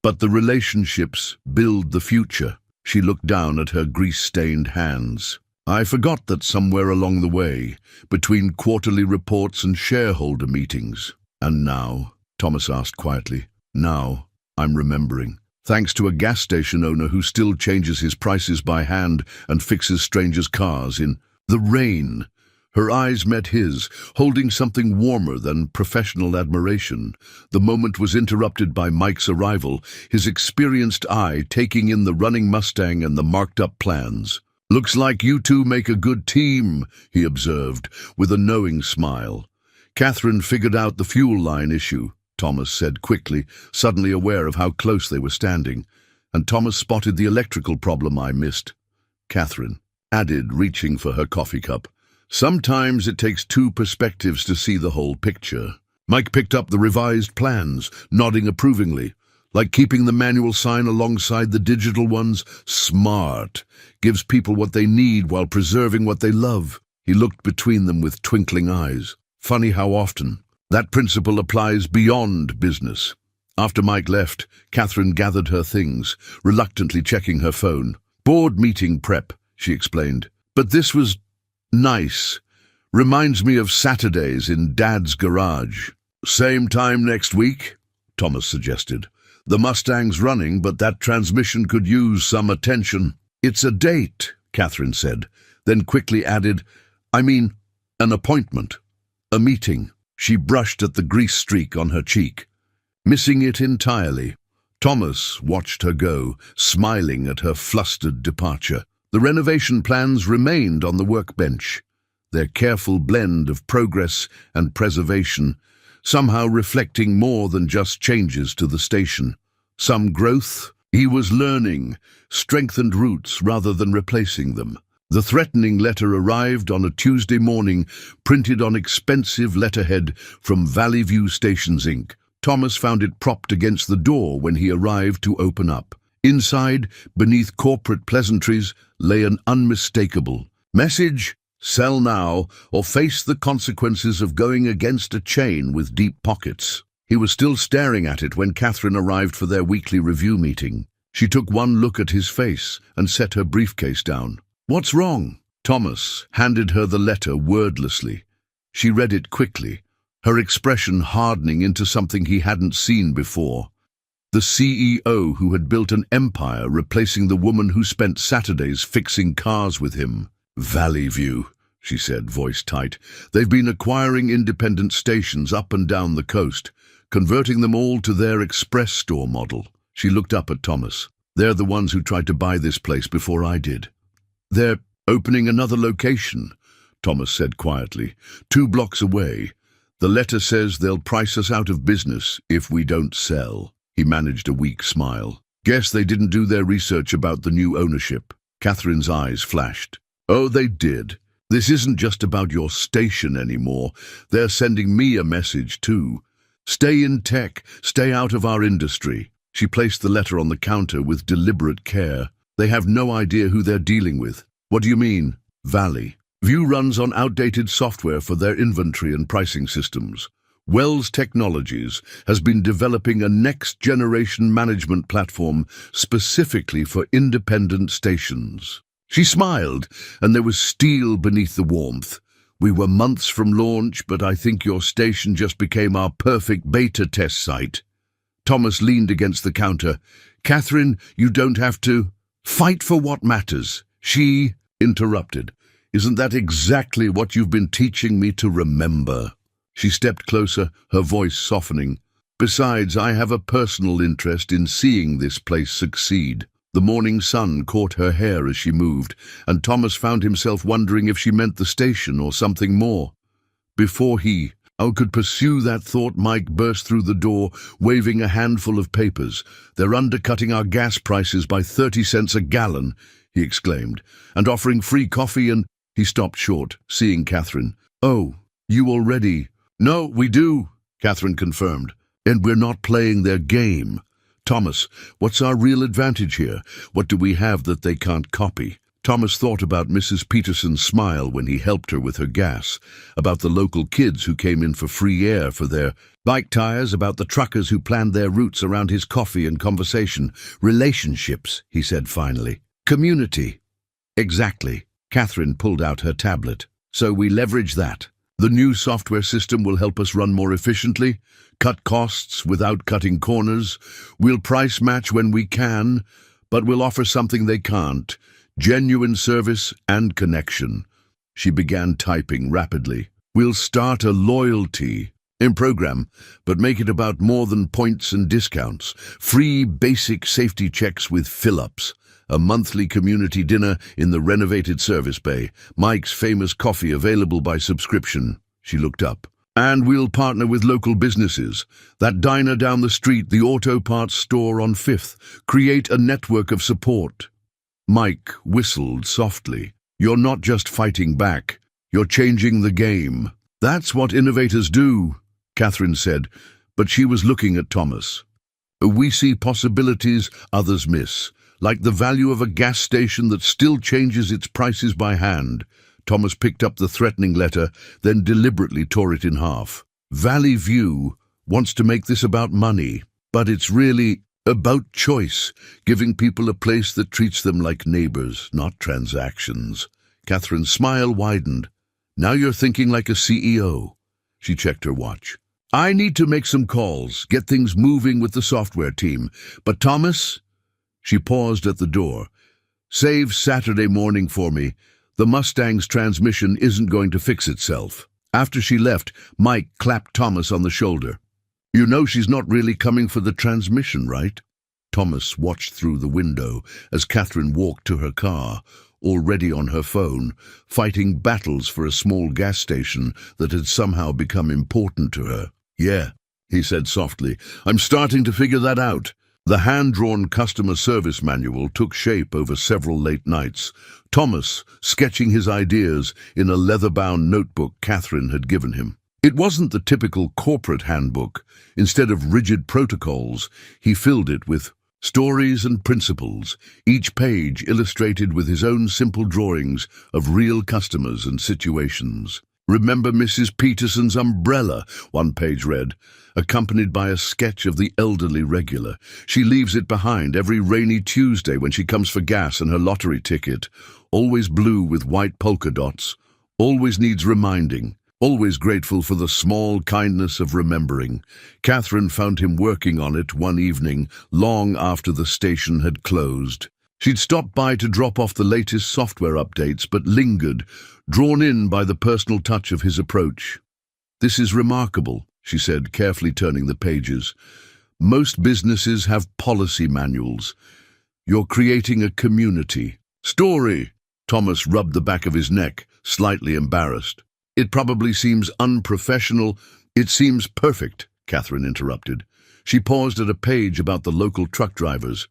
but the relationships build the future." She looked down at her grease-stained hands. "I forgot that somewhere along the way, between quarterly reports and shareholder meetings." "And now?" Thomas asked quietly. "Now, I'm remembering. Thanks to a gas station owner who still changes his prices by hand and fixes strangers' cars in the rain." Her eyes met his, holding something warmer than professional admiration. The moment was interrupted by Mike's arrival, his experienced eye taking in the running Mustang and the marked-up plans. "Looks like you two make a good team," he observed, with a knowing smile. "Catherine figured out the fuel line issue," Thomas said quickly, suddenly aware of how close they were standing. "And Thomas spotted the electrical problem I missed," Catherine added, reaching for her coffee cup. "Sometimes it takes two perspectives to see the whole picture." Mike picked up the revised plans, nodding approvingly. "Like keeping the manual sign alongside the digital ones? Smart. Gives people what they need while preserving what they love." He looked between them with twinkling eyes. "Funny how often that principle applies beyond business." After Mike left, Catherine gathered her things, reluctantly checking her phone. "Board meeting prep," she explained. "But this was nice. Reminds me of Saturdays in Dad's garage." "Same time next week?" Thomas suggested. "The Mustang's running, but that transmission could use some attention." "It's a date," Catherine said, then quickly added, "I mean, an appointment, a meeting." She brushed at the grease streak on her cheek, missing it entirely. Thomas watched her go, smiling at her flustered departure. The renovation plans remained on the workbench, their careful blend of progress and preservation, somehow reflecting more than just changes to the station. Some growth. He was learning, strengthened roots rather than replacing them. The threatening letter arrived on a Tuesday morning, printed on expensive letterhead from Valley View Stations, Inc. Thomas found it propped against the door when he arrived to open up. Inside, beneath corporate pleasantries, lay an unmistakable message: sell now or face the consequences of going against a chain with deep pockets. He was still staring at it when Catherine arrived for their weekly review meeting. She took one look at his face and set her briefcase down. "What's wrong?" Thomas handed her the letter wordlessly. She read it quickly, her expression hardening into something he hadn't seen before. The CEO who had built an empire replacing the woman who spent Saturdays fixing cars with him. "Valley View," she said, voice tight. "They've been acquiring independent stations up and down the coast, converting them all to their express store model." She looked up at Thomas. "They're the ones who tried to buy this place before I did." "They're opening another location," Thomas said quietly, 2 blocks away. "The letter says they'll price us out of business if we don't sell." He managed a weak smile. "Guess they didn't do their research about the new ownership." Catherine's eyes flashed. "Oh, they did. This isn't just about your station anymore. They're sending me a message too. Stay in tech, stay out of our industry." She placed the letter on the counter with deliberate care. "They have no idea who they're dealing with." "What do you mean?" "Valley View runs on outdated software for their inventory and pricing systems. Wells Technologies has been developing a next-generation management platform specifically for independent stations." She smiled, and there was steel beneath the warmth. "We were months from launch, but I think your station just became our perfect beta test site." Thomas leaned against the counter. "Catherine, you don't have to fight for what matters." She interrupted. "Isn't that exactly what you've been teaching me to remember?" She stepped closer, her voice softening. "Besides, I have a personal interest in seeing this place succeed." The morning sun caught her hair as she moved, and Thomas found himself wondering if she meant the station or something more. Before he could pursue that thought, Mike burst through the door, waving a handful of papers. "They're undercutting our gas prices by 30 cents a gallon," he exclaimed, "and offering free coffee and—" He stopped short, seeing Catherine. "Oh, you already—" "No, we do," Catherine confirmed. "And we're not playing their game." "Thomas, what's our real advantage here? What do we have that they can't copy?" Thomas thought about Mrs. Peterson's smile when he helped her with her gas, about the local kids who came in for free air for their bike tires, about the truckers who planned their routes around his coffee and conversation. "Relationships," he said finally. "Community." "Exactly." Catherine pulled out her tablet. "So we leverage that. The new software system will help us run more efficiently, cut costs without cutting corners. We'll price match when we can, but we'll offer something they can't: genuine service and connection." She began typing rapidly. "We'll start a loyalty program, but make it about more than points and discounts. Free basic safety checks with fill-ups. A monthly community dinner in the renovated service bay. Mike's famous coffee available by subscription." She looked up. "And we'll partner with local businesses. That diner down the street, the auto parts store on 5th. Create a network of support." Mike whistled softly. "You're not just fighting back. You're changing the game." "That's what innovators do," Catherine said, but she was looking at Thomas. "We see possibilities others miss, like the value of a gas station that still changes its prices by hand." Thomas picked up the threatening letter, then deliberately tore it in half. "Valley View wants to make this about money, but it's really about choice, giving people a place that treats them like neighbors, not transactions." Catherine's smile widened. "Now you're thinking like a CEO." She checked her watch. "I need to make some calls, get things moving with the software team. But Thomas—" She paused at the door. "Save Saturday morning for me. The Mustang's transmission isn't going to fix itself." After she left, Mike clapped Thomas on the shoulder. "You know she's not really coming for the transmission, right?" Thomas watched through the window as Catherine walked to her car, already on her phone, fighting battles for a small gas station that had somehow become important to her. "Yeah," he said softly, "I'm starting to figure that out." The hand-drawn customer service manual took shape over several late nights, Thomas sketching his ideas in a leather-bound notebook Catherine had given him. It wasn't the typical corporate handbook. Instead of rigid protocols, he filled it with stories and principles, each page illustrated with his own simple drawings of real customers and situations. "Remember Mrs. Peterson's umbrella," one page read, accompanied by a sketch of the elderly regular. "She leaves it behind every rainy Tuesday when she comes for gas and her lottery ticket. Always blue with white polka dots. Always needs reminding. Always grateful for the small kindness of remembering." Catherine found him working on it one evening, long after the station had closed. She'd stopped by to drop off the latest software updates, but lingered, drawn in by the personal touch of his approach. "This is remarkable," she said, carefully turning the pages. "Most businesses have policy manuals. You're creating a community." "Story!" Thomas rubbed the back of his neck, slightly embarrassed. "It probably seems unprofessional." "It seems perfect," Catherine interrupted. She paused at a page about the local truck drivers.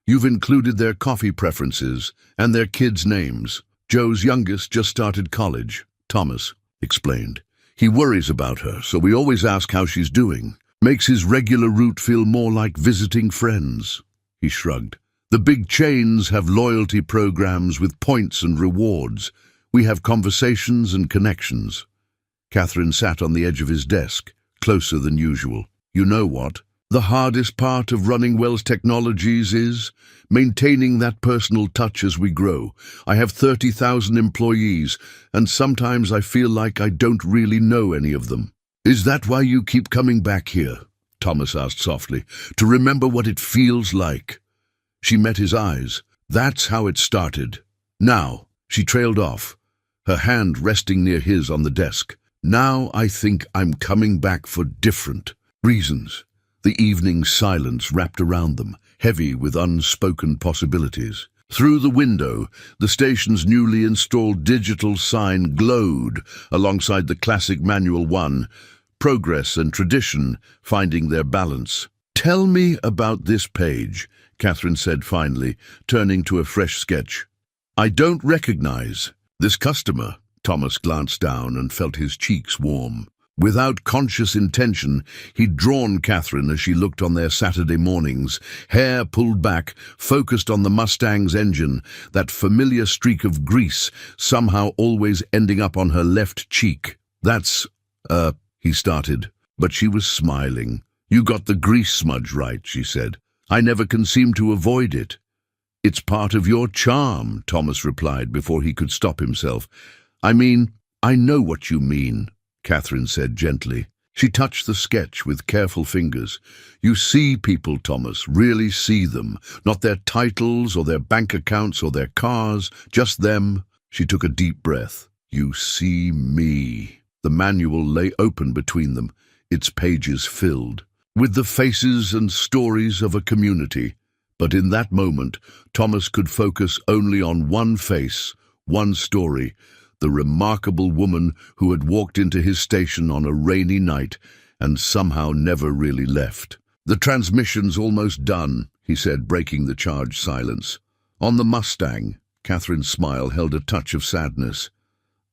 "You've included their coffee preferences and their kids' names. Joe's youngest just started college," Thomas explained. "He worries about her, so we always ask how she's doing. Makes his regular route feel more like visiting friends." He shrugged. "The big chains have loyalty programs with points and rewards. We have conversations and connections." Catherine sat on the edge of his desk, closer than usual. "You know what? The hardest part of running Wells Technologies is maintaining that personal touch as we grow. I have 30,000 employees, and sometimes I feel like I don't really know any of them." "Is that why you keep coming back here?" Thomas asked softly. "To remember what it feels like?" She met his eyes. "That's how it started." "Now," she trailed off, her hand resting near his on the desk. "Now I think I'm coming back for different reasons." The evening silence wrapped around them, heavy with unspoken possibilities. Through the window, the station's newly installed digital sign glowed alongside the classic Manual 1, progress and tradition finding their balance. "Tell me about this page," Catherine said finally, turning to a fresh sketch. "I don't recognize this customer." Thomas glanced down and felt his cheeks warm. Without conscious intention, he'd drawn Catherine as she looked on their Saturday mornings, hair pulled back, focused on the Mustang's engine, that familiar streak of grease somehow always ending up on her left cheek. "That's, he started, but she was smiling. "You got the grease smudge right," she said. "I never can seem to avoid it." "It's part of your charm," Thomas replied before he could stop himself. "I mean, I know what you mean," Catherine said gently. She touched the sketch with careful fingers. "You see people, Thomas, really see them. Not their titles or their bank accounts or their cars, just them." She took a deep breath. "You see me." The manual lay open between them, its pages filled with the faces and stories of a community. But in that moment, Thomas could focus only on one face, one story, the remarkable woman who had walked into his station on a rainy night and somehow never really left. "The transmission's almost done," he said, breaking the charged silence. "On the Mustang." Catherine's smile held a touch of sadness.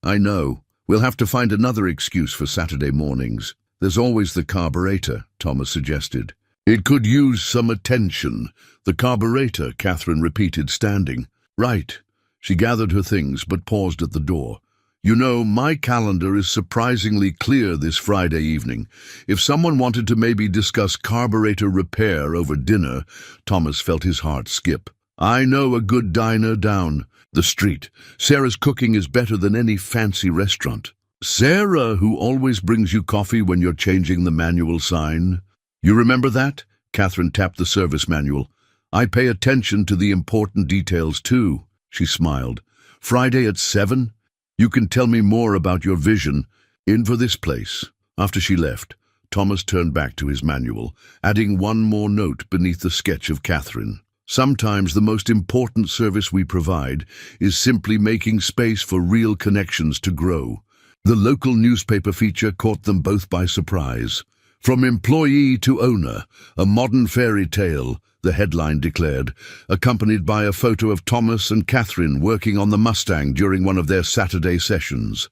"I know. We'll have to find another excuse for Saturday mornings." "There's always the carburetor," Thomas suggested. "It could use some attention." "The carburetor," Catherine repeated, standing. "Right." She gathered her things, but paused at the door. "You know, my calendar is surprisingly clear this Friday evening. If someone wanted to maybe discuss carburetor repair over dinner," Thomas felt his heart skip. "I know a good diner down the street. Sarah's cooking is better than any fancy restaurant." "Sarah, who always brings you coffee when you're changing the manual sign." "You remember that?" Catherine tapped the service manual. "I pay attention to the important details too." She smiled. "Friday at 7? You can tell me more about your vision. In for this place." After she left, Thomas turned back to his manual, adding one more note beneath the sketch of Catherine. Sometimes the most important service we provide is simply making space for real connections to grow. The local newspaper feature caught them both by surprise. From employee to owner, a modern fairy tale, the headline declared, accompanied by a photo of Thomas and Catherine working on the Mustang during one of their Saturday sessions.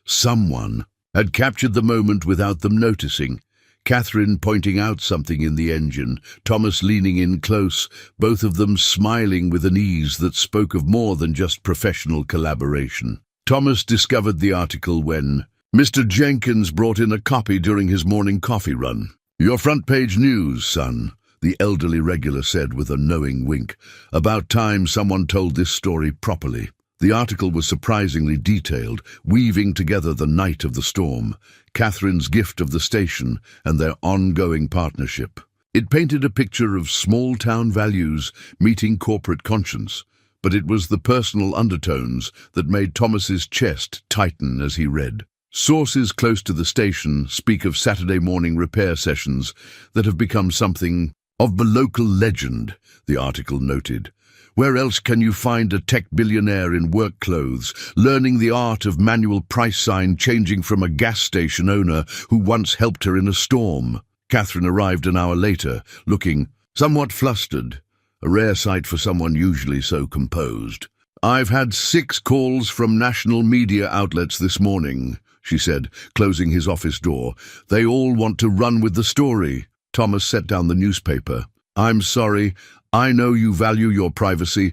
Someone had captured the moment without them noticing. Catherine pointing out something in the engine, Thomas leaning in close, both of them smiling with an ease that spoke of more than just professional collaboration. Thomas discovered the article when Mr. Jenkins brought in a copy during his morning coffee run. "Your front-page news, son," the elderly regular said with a knowing wink. "About time someone told this story properly." The article was surprisingly detailed, weaving together the night of the storm, Catherine's gift of the station, and their ongoing partnership. It painted a picture of small-town values meeting corporate conscience, but it was the personal undertones that made Thomas's chest tighten as he read. Sources close to the station speak of Saturday morning repair sessions that have become something of a local legend, the article noted. Where else can you find a tech billionaire in work clothes, learning the art of manual price sign changing from a gas station owner who once helped her in a storm? Catherine arrived an hour later, looking somewhat flustered, a rare sight for someone usually so composed. "I've had 6 calls from national media outlets this morning," she said, closing his office door. "They all want to run with the story." Thomas set down the newspaper. "I'm sorry. I know you value your privacy.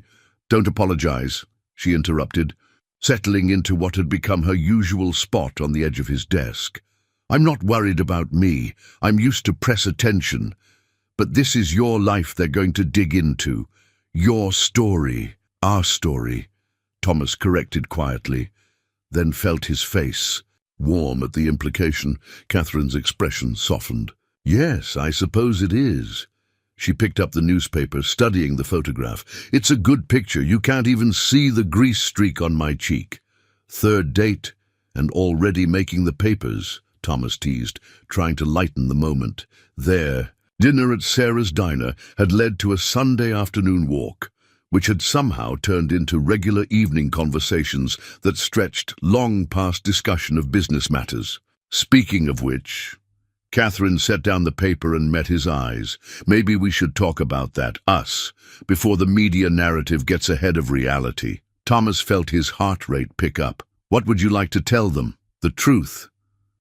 Don't apologize," she interrupted, settling into what had become her usual spot on the edge of his desk. "I'm not worried about me. I'm used to press attention. But this is your life they're going to dig into. Your story, our story," Thomas corrected quietly, then felt his face warm at the implication. Catherine's expression softened. "Yes, I suppose it is." She picked up the newspaper, studying the photograph. "It's a good picture. You can't even see the grease streak on my cheek." "Third date, and already making the papers," Thomas teased, trying to lighten the moment. There, dinner at Sarah's diner had led to a Sunday afternoon walk, which had somehow turned into regular evening conversations that stretched long past discussion of business matters. Speaking of which, Catherine set down the paper and met his eyes. "Maybe we should talk about that, us, before the media narrative gets ahead of reality." Thomas felt his heart rate pick up. "What would you like to tell them?" "The truth,"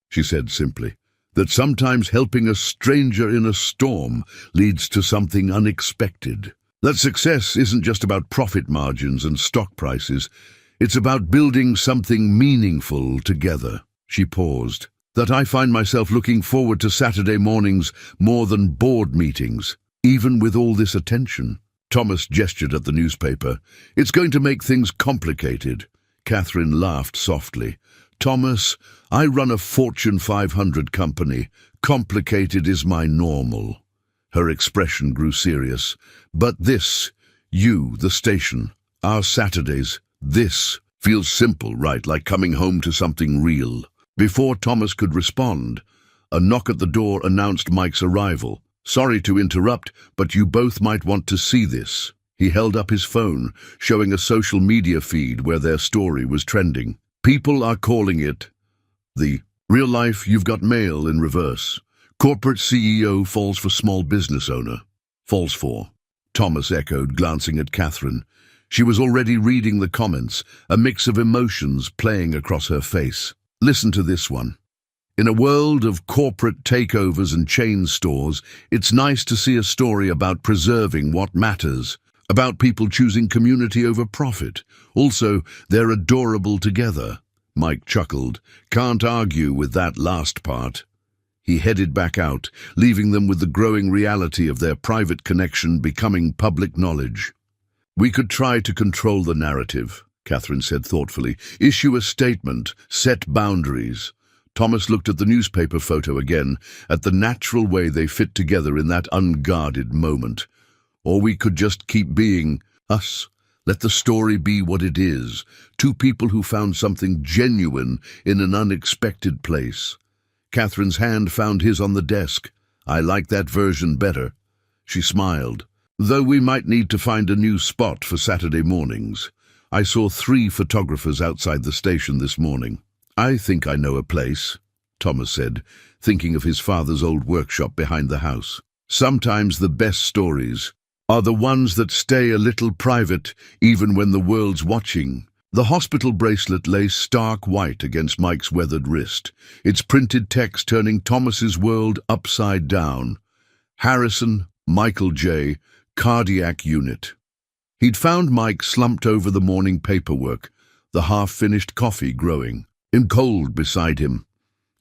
she said simply. "That sometimes helping a stranger in a storm leads to something unexpected. That success isn't just about profit margins and stock prices. It's about building something meaningful together." She paused. "That I find myself looking forward to Saturday mornings more than board meetings, even with all this attention." Thomas gestured at the newspaper. "It's going to make things complicated." Catherine laughed softly. "Thomas, I run a Fortune 500 company. Complicated is my normal." Her expression grew serious. "But this, you, the station, our Saturdays, this feels simple, right? Like coming home to something real." Before Thomas could respond, a knock at the door announced Mike's arrival. "Sorry to interrupt, but you both might want to see this." He held up his phone, showing a social media feed where their story was trending. "People are calling it the real life you've got mail in reverse. Corporate CEO falls for small business owner." "Falls for," Thomas echoed, glancing at Catherine. She was already reading the comments, a mix of emotions playing across her face. "Listen to this one. In a world of corporate takeovers and chain stores, it's nice to see a story about preserving what matters, about people choosing community over profit. Also, they're adorable together." Mike chuckled. "Can't argue with that last part." He headed back out, leaving them with the growing reality of their private connection becoming public knowledge. "We could try to control the narrative," Catherine said thoughtfully. "Issue a statement, set boundaries." Thomas looked at the newspaper photo again, at the natural way they fit together in that unguarded moment. "Or we could just keep being us. Let the story be what it is. 2 people who found something genuine in an unexpected place." Catherine's hand found his on the desk. "I like that version better." She smiled. Though we might need to find a new spot for Saturday mornings. I saw 3 photographers outside the station this morning. I think I know a place, Thomas said, thinking of his father's old workshop behind the house. Sometimes the best stories are the ones that stay a little private even when the world's watching. The hospital bracelet lay stark white against Mike's weathered wrist, its printed text turning Thomas's world upside down. Harrison, Michael J., Cardiac Unit. He'd found Mike slumped over the morning paperwork, the half-finished coffee growing, in cold beside him.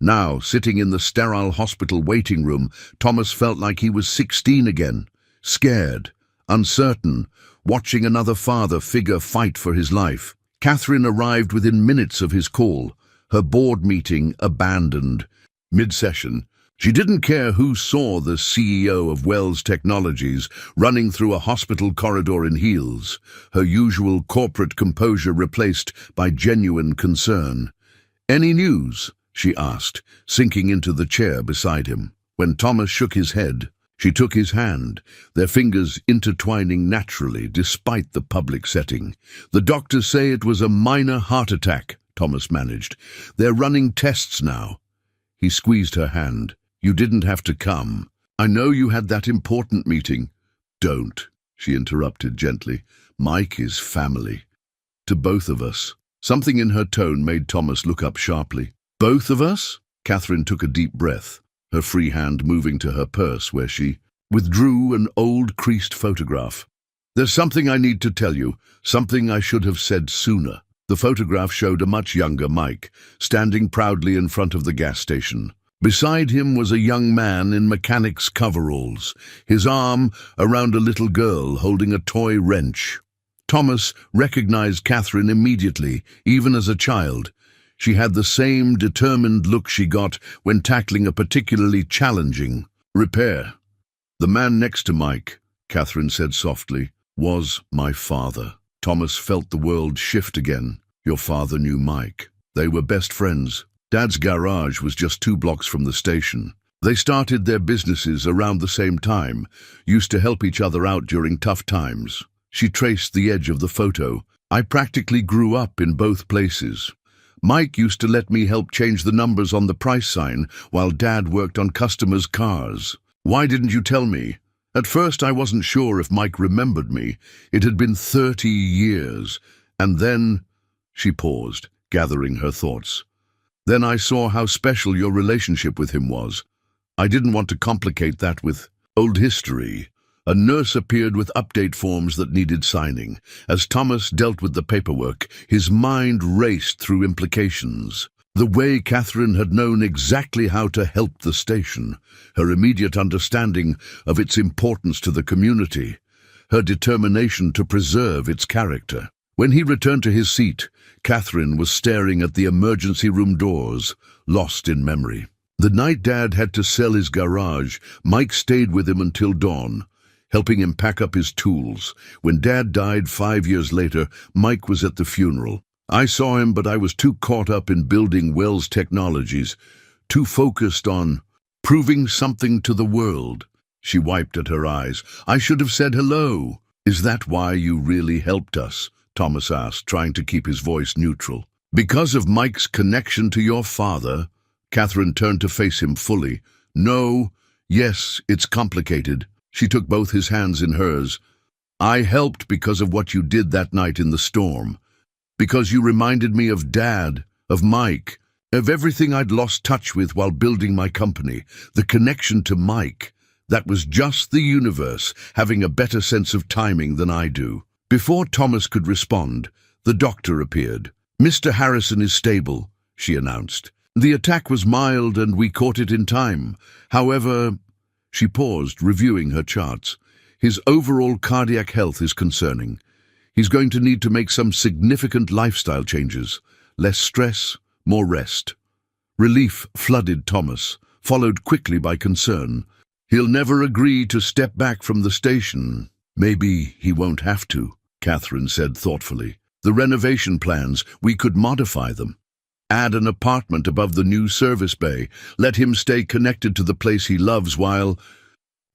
Now, sitting in the sterile hospital waiting room, Thomas felt like he was 16 again, scared, uncertain, watching another father figure fight for his life. Catherine arrived within minutes of his call, her board meeting abandoned. Mid-session, she didn't care who saw the CEO of Wells Technologies running through a hospital corridor in heels, her usual corporate composure replaced by genuine concern. "Any news?" she asked, sinking into the chair beside him. When Thomas shook his head, she took his hand, their fingers intertwining naturally despite the public setting. "The doctors say it was a minor heart attack," Thomas managed. "They're running tests now." He squeezed her hand. "You didn't have to come. I know you had that important meeting." "Don't," she interrupted gently. "Mike is family. To both of us." Something in her tone made Thomas look up sharply. "Both of us?" Catherine took a deep breath, her free hand moving to her purse where she withdrew an old creased photograph. "There's something I need to tell you, something I should have said sooner." The photograph showed a much younger Mike, standing proudly in front of the gas station. Beside him was a young man in mechanic's coveralls, his arm around a little girl holding a toy wrench. Thomas recognized Catherine immediately, even as a child. She had the same determined look she got when tackling a particularly challenging repair. "The man next to Mike," Catherine said softly, "was my father." Thomas felt the world shift again. Your father knew Mike. They were best friends. Dad's garage was just 2 blocks from the station. They started their businesses around the same time, used to help each other out during tough times. She traced the edge of the photo. "I practically grew up in both places. Mike used to let me help change the numbers on the price sign while Dad worked on customers' cars. Why didn't you tell me?" At first I wasn't sure if Mike remembered me. It had been 30 years. And then, she paused, gathering her thoughts. "Then I saw how special your relationship with him was. I didn't want to complicate that with old history." A nurse appeared with update forms that needed signing. As Thomas dealt with the paperwork, his mind raced through implications. The way Catherine had known exactly how to help the station, her immediate understanding of its importance to the community, her determination to preserve its character. When he returned to his seat, Catherine was staring at the emergency room doors, lost in memory. The night Dad had to sell his garage, Mike stayed with him until dawn, helping him pack up his tools. When Dad died 5 years later, Mike was at the funeral. I saw him, but I was too caught up in building Wells Technologies, too focused on proving something to the world. She wiped at her eyes. "I should have said hello." "Is that why you really helped us?" Thomas asked, trying to keep his voice neutral. "Because of Mike's connection to your father?" Catherine turned to face him fully. "No, yes, it's complicated." She took both his hands in hers. "I helped because of what you did that night in the storm. Because you reminded me of Dad, of Mike, of everything I'd lost touch with while building my company. The connection to Mike, that was just the universe having a better sense of timing than I do." Before Thomas could respond, the doctor appeared. "Mr. Harrison is stable," she announced. "The attack was mild and we caught it in time. However," she paused, reviewing her charts, "his overall cardiac health is concerning. He's going to need to make some significant lifestyle changes. Less stress, more rest." Relief flooded Thomas, followed quickly by concern. "He'll never agree to step back from the station." "Maybe he won't have to," Catherine said thoughtfully. "The renovation plans, we could modify them. Add an apartment above the new service bay. Let him stay connected to the place he loves while..."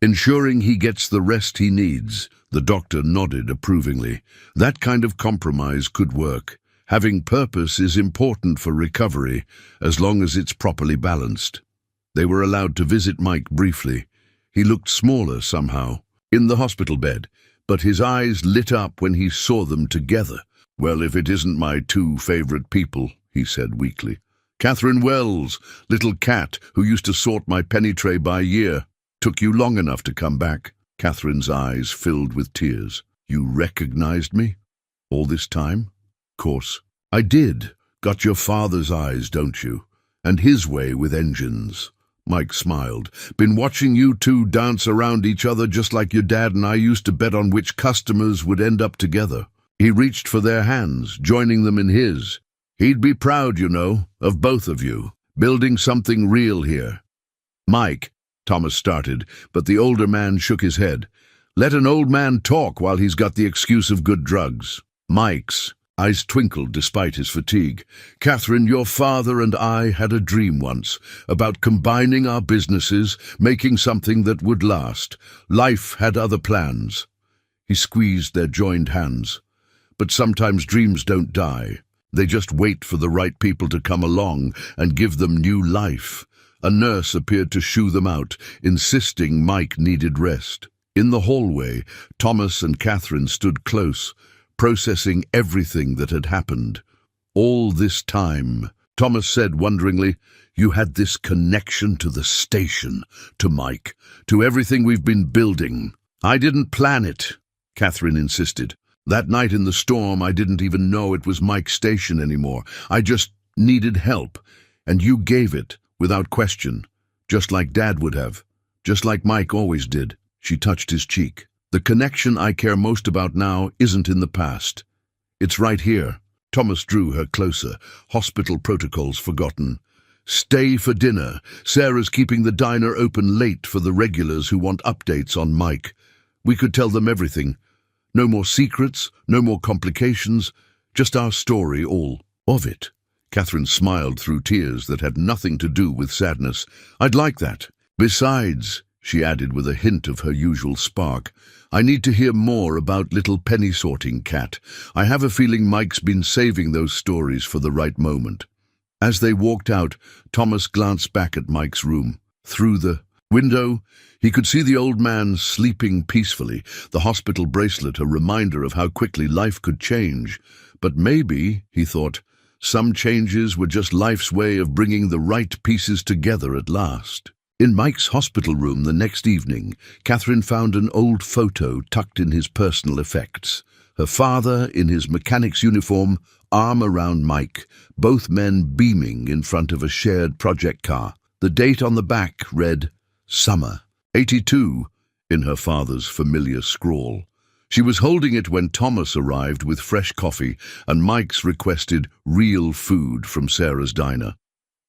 Ensuring he gets the rest he needs. The doctor nodded approvingly. That kind of compromise could work. Having purpose is important for recovery, as long as it's properly balanced. They were allowed to visit Mike briefly. He looked smaller somehow, in the hospital bed, but his eyes lit up when he saw them together. "Well, if it isn't my two favorite people," he said weakly. "Catherine Wells, little cat who used to sort my penny tray by year. Took you long enough to come back." Catherine's eyes filled with tears. "You recognized me? All this time?" "Course. I did. Got your father's eyes, don't you? And his way with engines." Mike smiled. "Been watching you two dance around each other just like your dad and I used to bet on which customers would end up together." He reached for their hands, joining them in his. "He'd be proud, you know, of both of you, building something real here." "Mike," Thomas started, but the older man shook his head. "Let an old man talk while he's got the excuse of good drugs." Mike's eyes twinkled despite his fatigue. "Catherine, your father and I had a dream once about combining our businesses, making something that would last. Life had other plans." He squeezed their joined hands. "But sometimes dreams don't die. They just wait for the right people to come along and give them new life." A nurse appeared to shoo them out, insisting Mike needed rest. In the hallway, Thomas and Catherine stood close, processing everything that had happened. "All this time," Thomas said wonderingly, "you had this connection to the station, to Mike, to everything we've been building." "I didn't plan it," Catherine insisted. "That night in the storm, I didn't even know it was Mike's station anymore. I just needed help, and you gave it, without question, just like Dad would have, just like Mike always did." She touched his cheek. "The connection I care most about now isn't in the past. It's right here." Thomas drew her closer, hospital protocols forgotten. "Stay for dinner. Sarah's keeping the diner open late for the regulars who want updates on Mike. We could tell them everything. No more secrets, no more complications, just our story, all of it." Catherine smiled through tears that had nothing to do with sadness. "I'd like that. Besides," she added with a hint of her usual spark, "I need to hear more about little penny-sorting cat. I have a feeling Mike's been saving those stories for the right moment." As they walked out, Thomas glanced back at Mike's room. Through the window, he could see the old man sleeping peacefully, the hospital bracelet a reminder of how quickly life could change. But maybe, he thought, some changes were just life's way of bringing the right pieces together at last. In Mike's hospital room the next evening, Catherine found an old photo tucked in his personal effects. Her father, in his mechanic's uniform, arm around Mike, both men beaming in front of a shared project car. The date on the back read, "Summer, 82, in her father's familiar scrawl. She was holding it when Thomas arrived with fresh coffee, and Mike's requested real food from Sarah's diner.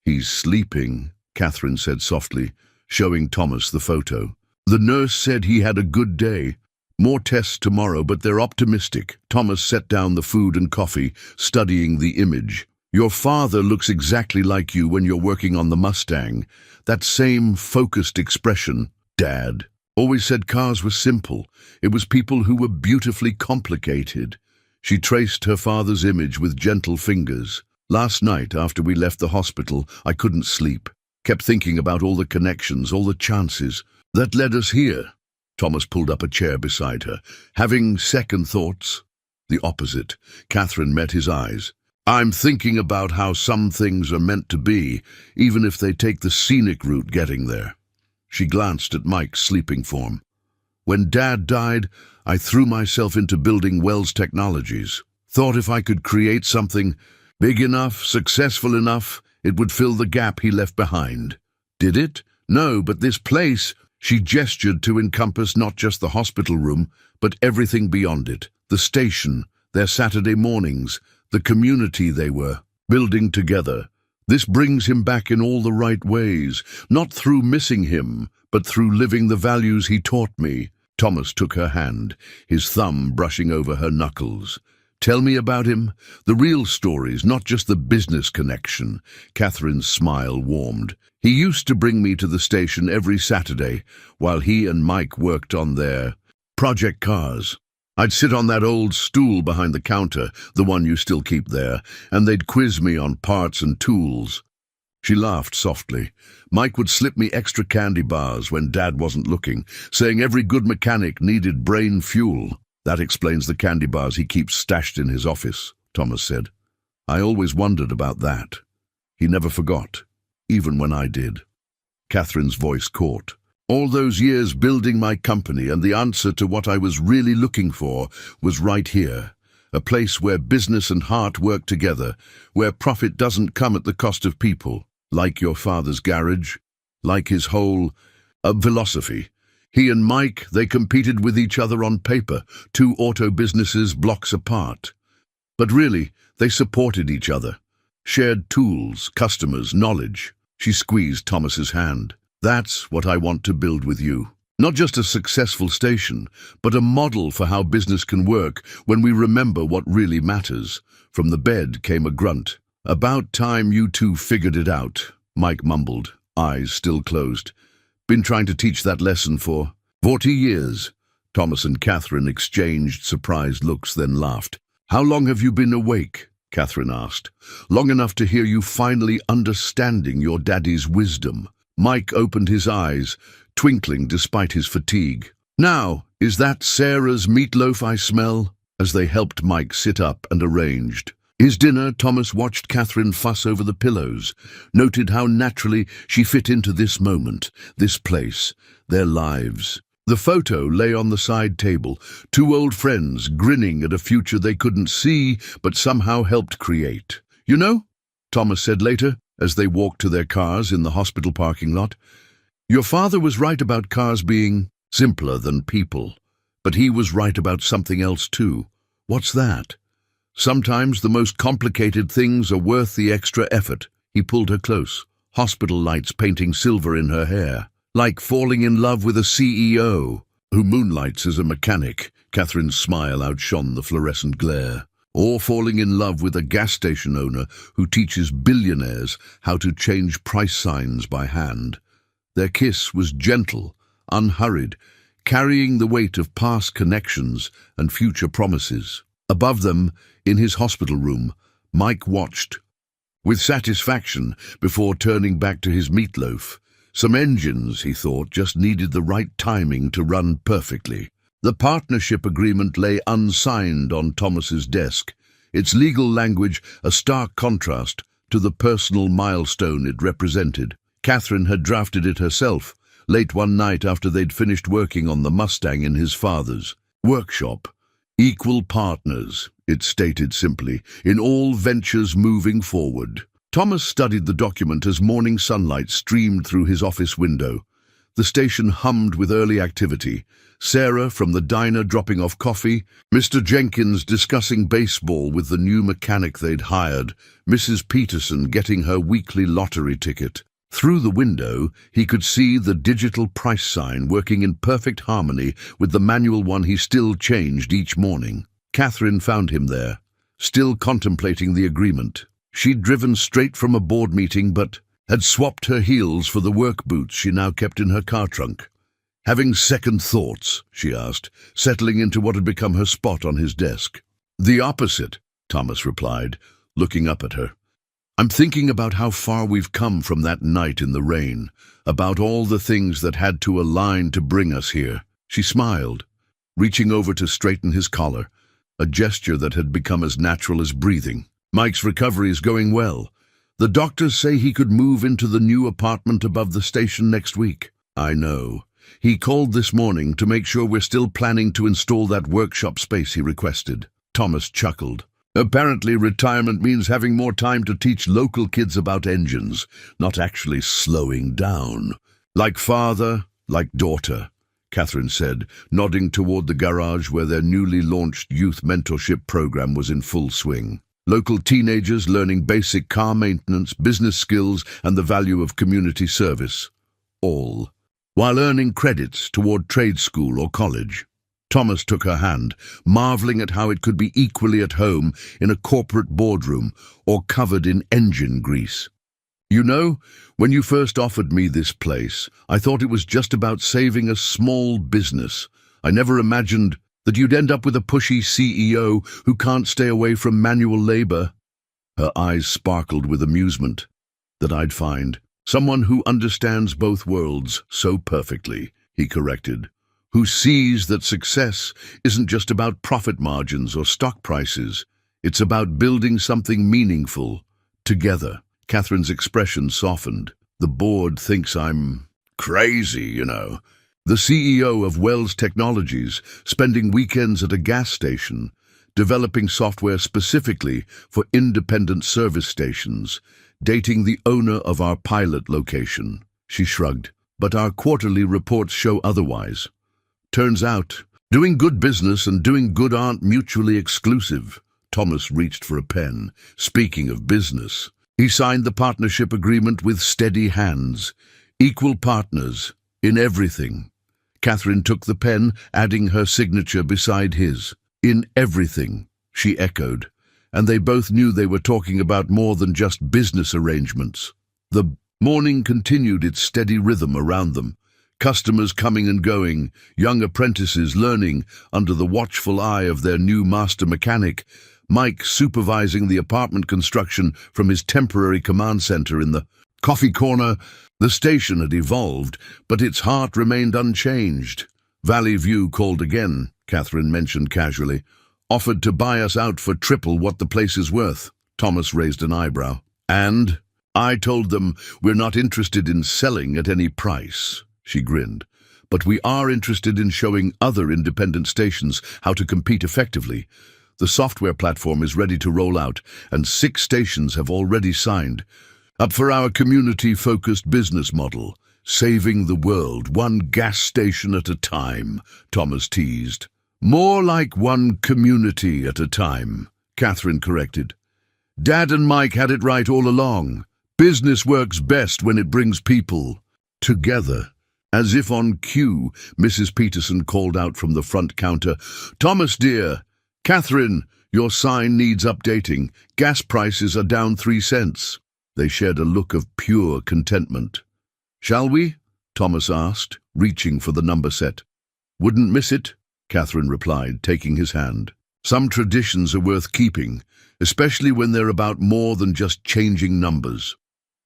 "He's sleeping," Catherine said softly, showing Thomas the photo. "The nurse said he had a good day. More tests tomorrow, but they're optimistic." Thomas set down the food and coffee, studying the image. "Your father looks exactly like you when you're working on the Mustang. That same focused expression. Dad always said cars were simple. It was people who were beautifully complicated." She traced her father's image with gentle fingers. "Last night, after we left the hospital, I couldn't sleep. Kept thinking about all the connections, all the chances. That led us here." Thomas pulled up a chair beside her. "Having second thoughts?" "The opposite." Catherine met his eyes. "I'm thinking about how some things are meant to be, even if they take the scenic route getting there." She glanced at Mike's sleeping form. "When Dad died, I threw myself into building Wells Technologies. Thought if I could create something big enough, successful enough, it would fill the gap he left behind. Did it? No, but this place," she gestured to encompass not just the hospital room, but everything beyond it. The station, their Saturday mornings, the community they were building together. "This brings him back in all the right ways, not through missing him, but through living the values he taught me." Thomas took her hand, his thumb brushing over her knuckles. Tell me about him. The real stories, not just the business connection. Catherine's smile warmed. He used to bring me to the station every Saturday while he and Mike worked on their project cars. I'd sit on that old stool behind the counter, the one you still keep there, and they'd quiz me on parts and tools. She laughed softly. Mike would slip me extra candy bars when Dad wasn't looking, saying every good mechanic needed brain fuel. That explains the candy bars he keeps stashed in his office, Thomas said. I always wondered about that. He never forgot, even when I did. Catherine's voice caught. All those years building my company, and the answer to what I was really looking for was right here. A place where business and heart work together, where profit doesn't come at the cost of people, like your father's garage, like his whole philosophy. He and Mike, they competed with each other on paper, two auto businesses blocks apart. But really, they supported each other. Shared tools, customers, knowledge. She squeezed Thomas's hand. That's what I want to build with you. Not just a successful station, but a model for how business can work when we remember what really matters. From the bed came a grunt. About time you two figured it out, Mike mumbled, eyes still closed. Been trying to teach that lesson for 40 years. Thomas and Catherine exchanged surprised looks, then laughed. How long have you been awake? Catherine asked. Long enough to hear you finally understanding your daddy's wisdom. Mike opened his eyes, twinkling despite his fatigue. Now, is that Sarah's meatloaf I smell? As they helped Mike sit up and arranged. His dinner, Thomas watched Catherine fuss over the pillows, noted how naturally she fit into this moment, this place, their lives. The photo lay on the side table, two old friends grinning at a future they couldn't see but somehow helped create. You know, Thomas said later, as they walked to their cars in the hospital parking lot, your father was right about cars being simpler than people, but he was right about something else too. What's that? Sometimes the most complicated things are worth the extra effort. He pulled her close, hospital lights painting silver in her hair. Like falling in love with a CEO who moonlights as a mechanic. Catherine's smile outshone the fluorescent glare. Or falling in love with a gas station owner who teaches billionaires how to change price signs by hand. Their kiss was gentle, unhurried, carrying the weight of past connections and future promises. Above them, in his hospital room, Mike watched with satisfaction before turning back to his meatloaf. Some engines, he thought, just needed the right timing to run perfectly. The partnership agreement lay unsigned on Thomas's desk, its legal language a stark contrast to the personal milestone it represented. Catherine had drafted it herself, late one night after they'd finished working on the Mustang in his father's workshop. Equal partners, it stated simply, in all ventures moving forward. Thomas studied the document as morning sunlight streamed through his office window. The station hummed with early activity. Sarah from the diner dropping off coffee, Mr. Jenkins discussing baseball with the new mechanic they'd hired, Mrs. Peterson getting her weekly lottery ticket. Through the window, he could see the digital price sign working in perfect harmony with the manual one he still changed each morning. Catherine found him there, still contemplating the agreement. She'd driven straight from a board meeting but had swapped her heels for the work boots she now kept in her car trunk. Having second thoughts, she asked, settling into what had become her spot on his desk. The opposite, Thomas replied, looking up at her. I'm thinking about how far we've come from that night in the rain, about all the things that had to align to bring us here. She smiled, reaching over to straighten his collar, a gesture that had become as natural as breathing. Mike's recovery is going well. The doctors say he could move into the new apartment above the station next week. I know. He called this morning to make sure we're still planning to install that workshop space he requested. Thomas chuckled. Apparently retirement means having more time to teach local kids about engines, not actually slowing down. Like father, like daughter, Catherine said, nodding toward the garage where their newly launched youth mentorship program was in full swing. Local teenagers learning basic car maintenance, business skills, and the value of community service. All while earning credits toward trade school or college. Thomas took her hand, marveling at how it could be equally at home in a corporate boardroom or covered in engine grease. You know, when you first offered me this place, I thought it was just about saving a small business. I never imagined that you'd end up with a pushy CEO who can't stay away from manual labor. Her eyes sparkled with amusement. That I'd find someone who understands both worlds so perfectly, he corrected, who sees that success isn't just about profit margins or stock prices. It's about building something meaningful together. Catherine's expression softened. The board thinks I'm crazy, you know. The CEO of Wells Technologies, spending weekends at a gas station, developing software specifically for independent service stations, dating the owner of our pilot location. She shrugged. But our quarterly reports show otherwise. Turns out, doing good business and doing good aren't mutually exclusive. Thomas reached for a pen. Speaking of business, he signed the partnership agreement with steady hands. Equal partners in everything. Catherine took the pen, adding her signature beside his. In everything, she echoed, and they both knew they were talking about more than just business arrangements. The morning continued its steady rhythm around them. Customers coming and going, young apprentices learning under the watchful eye of their new master mechanic, Mike supervising the apartment construction from his temporary command center in the coffee corner. The station had evolved, but its heart remained unchanged. Valley View called again, Catherine mentioned casually. Offered to buy us out for triple what the place is worth. Thomas raised an eyebrow. And I told them we're not interested in selling at any price, she grinned. But we are interested in showing other independent stations how to compete effectively. The software platform is ready to roll out, and 6 stations have already signed. Up for our community-focused business model, saving the world one gas station at a time, Thomas teased. More like one community at a time, Catherine corrected. Dad and Mike had it right all along. Business works best when it brings people together. As if on cue, Mrs. Peterson called out from the front counter, Thomas, dear, Catherine, your sign needs updating. Gas prices are down 3 cents. They shared a look of pure contentment. Shall we? Thomas asked, reaching for the number set. Wouldn't miss it, Catherine replied, taking his hand. Some traditions are worth keeping, especially when they're about more than just changing numbers.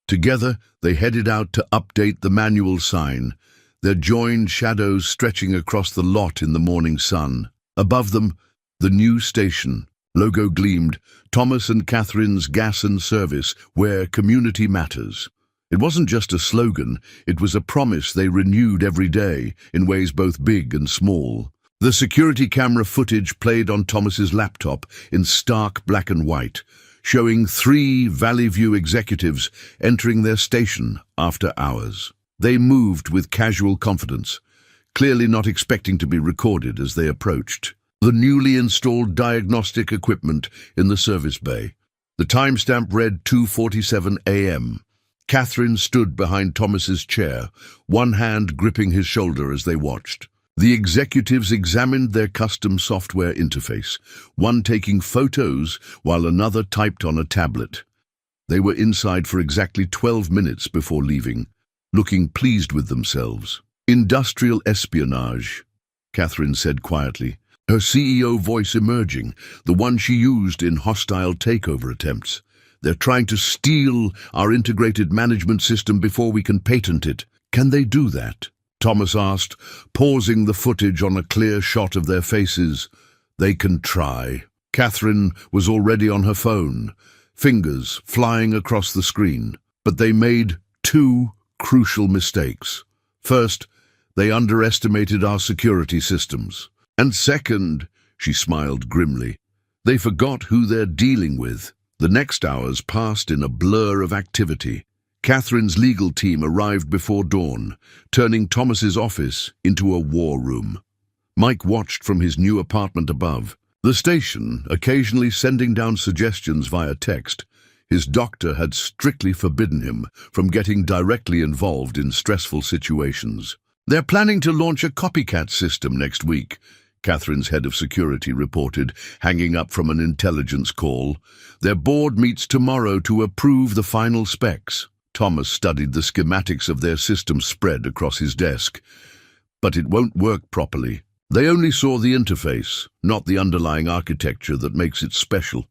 Together, they headed out to update the manual sign, their joined shadows stretching across the lot in the morning sun. Above them, the new station. Logo gleamed, Thomas and Catherine's Gas and Service, where community matters. It wasn't just a slogan, it was a promise they renewed every day, in ways both big and small. The security camera footage played on Thomas's laptop in stark black and white, showing 3 Valley View executives entering their station after hours. They moved with casual confidence, clearly not expecting to be recorded as they approached the newly installed diagnostic equipment in the service bay. The timestamp read 2:47 a.m. Catherine stood behind Thomas's chair, one hand gripping his shoulder as they watched. The executives examined their custom software interface, one taking photos while another typed on a tablet. They were inside for exactly 12 minutes before leaving, looking pleased with themselves. Industrial espionage, Catherine said quietly, her CEO voice emerging, the one she used in hostile takeover attempts. They're trying to steal our integrated management system before we can patent it. Can they do that? Thomas asked, pausing the footage on a clear shot of their faces. They can try. Catherine was already on her phone, fingers flying across the screen. But they made 2 crucial mistakes. First, they underestimated our security systems. And second, she smiled grimly, they forgot who they're dealing with. The next hours passed in a blur of activity. Catherine's legal team arrived before dawn, turning Thomas's office into a war room. Mike watched from his new apartment above, the station occasionally sending down suggestions via text. His doctor had strictly forbidden him from getting directly involved in stressful situations. They're planning to launch a copycat system next week, Catherine's head of security reported, hanging up from an intelligence call. Their board meets tomorrow to approve the final specs. Thomas studied the schematics of their system spread across his desk. But it won't work properly. They only saw the interface, not the underlying architecture that makes it special.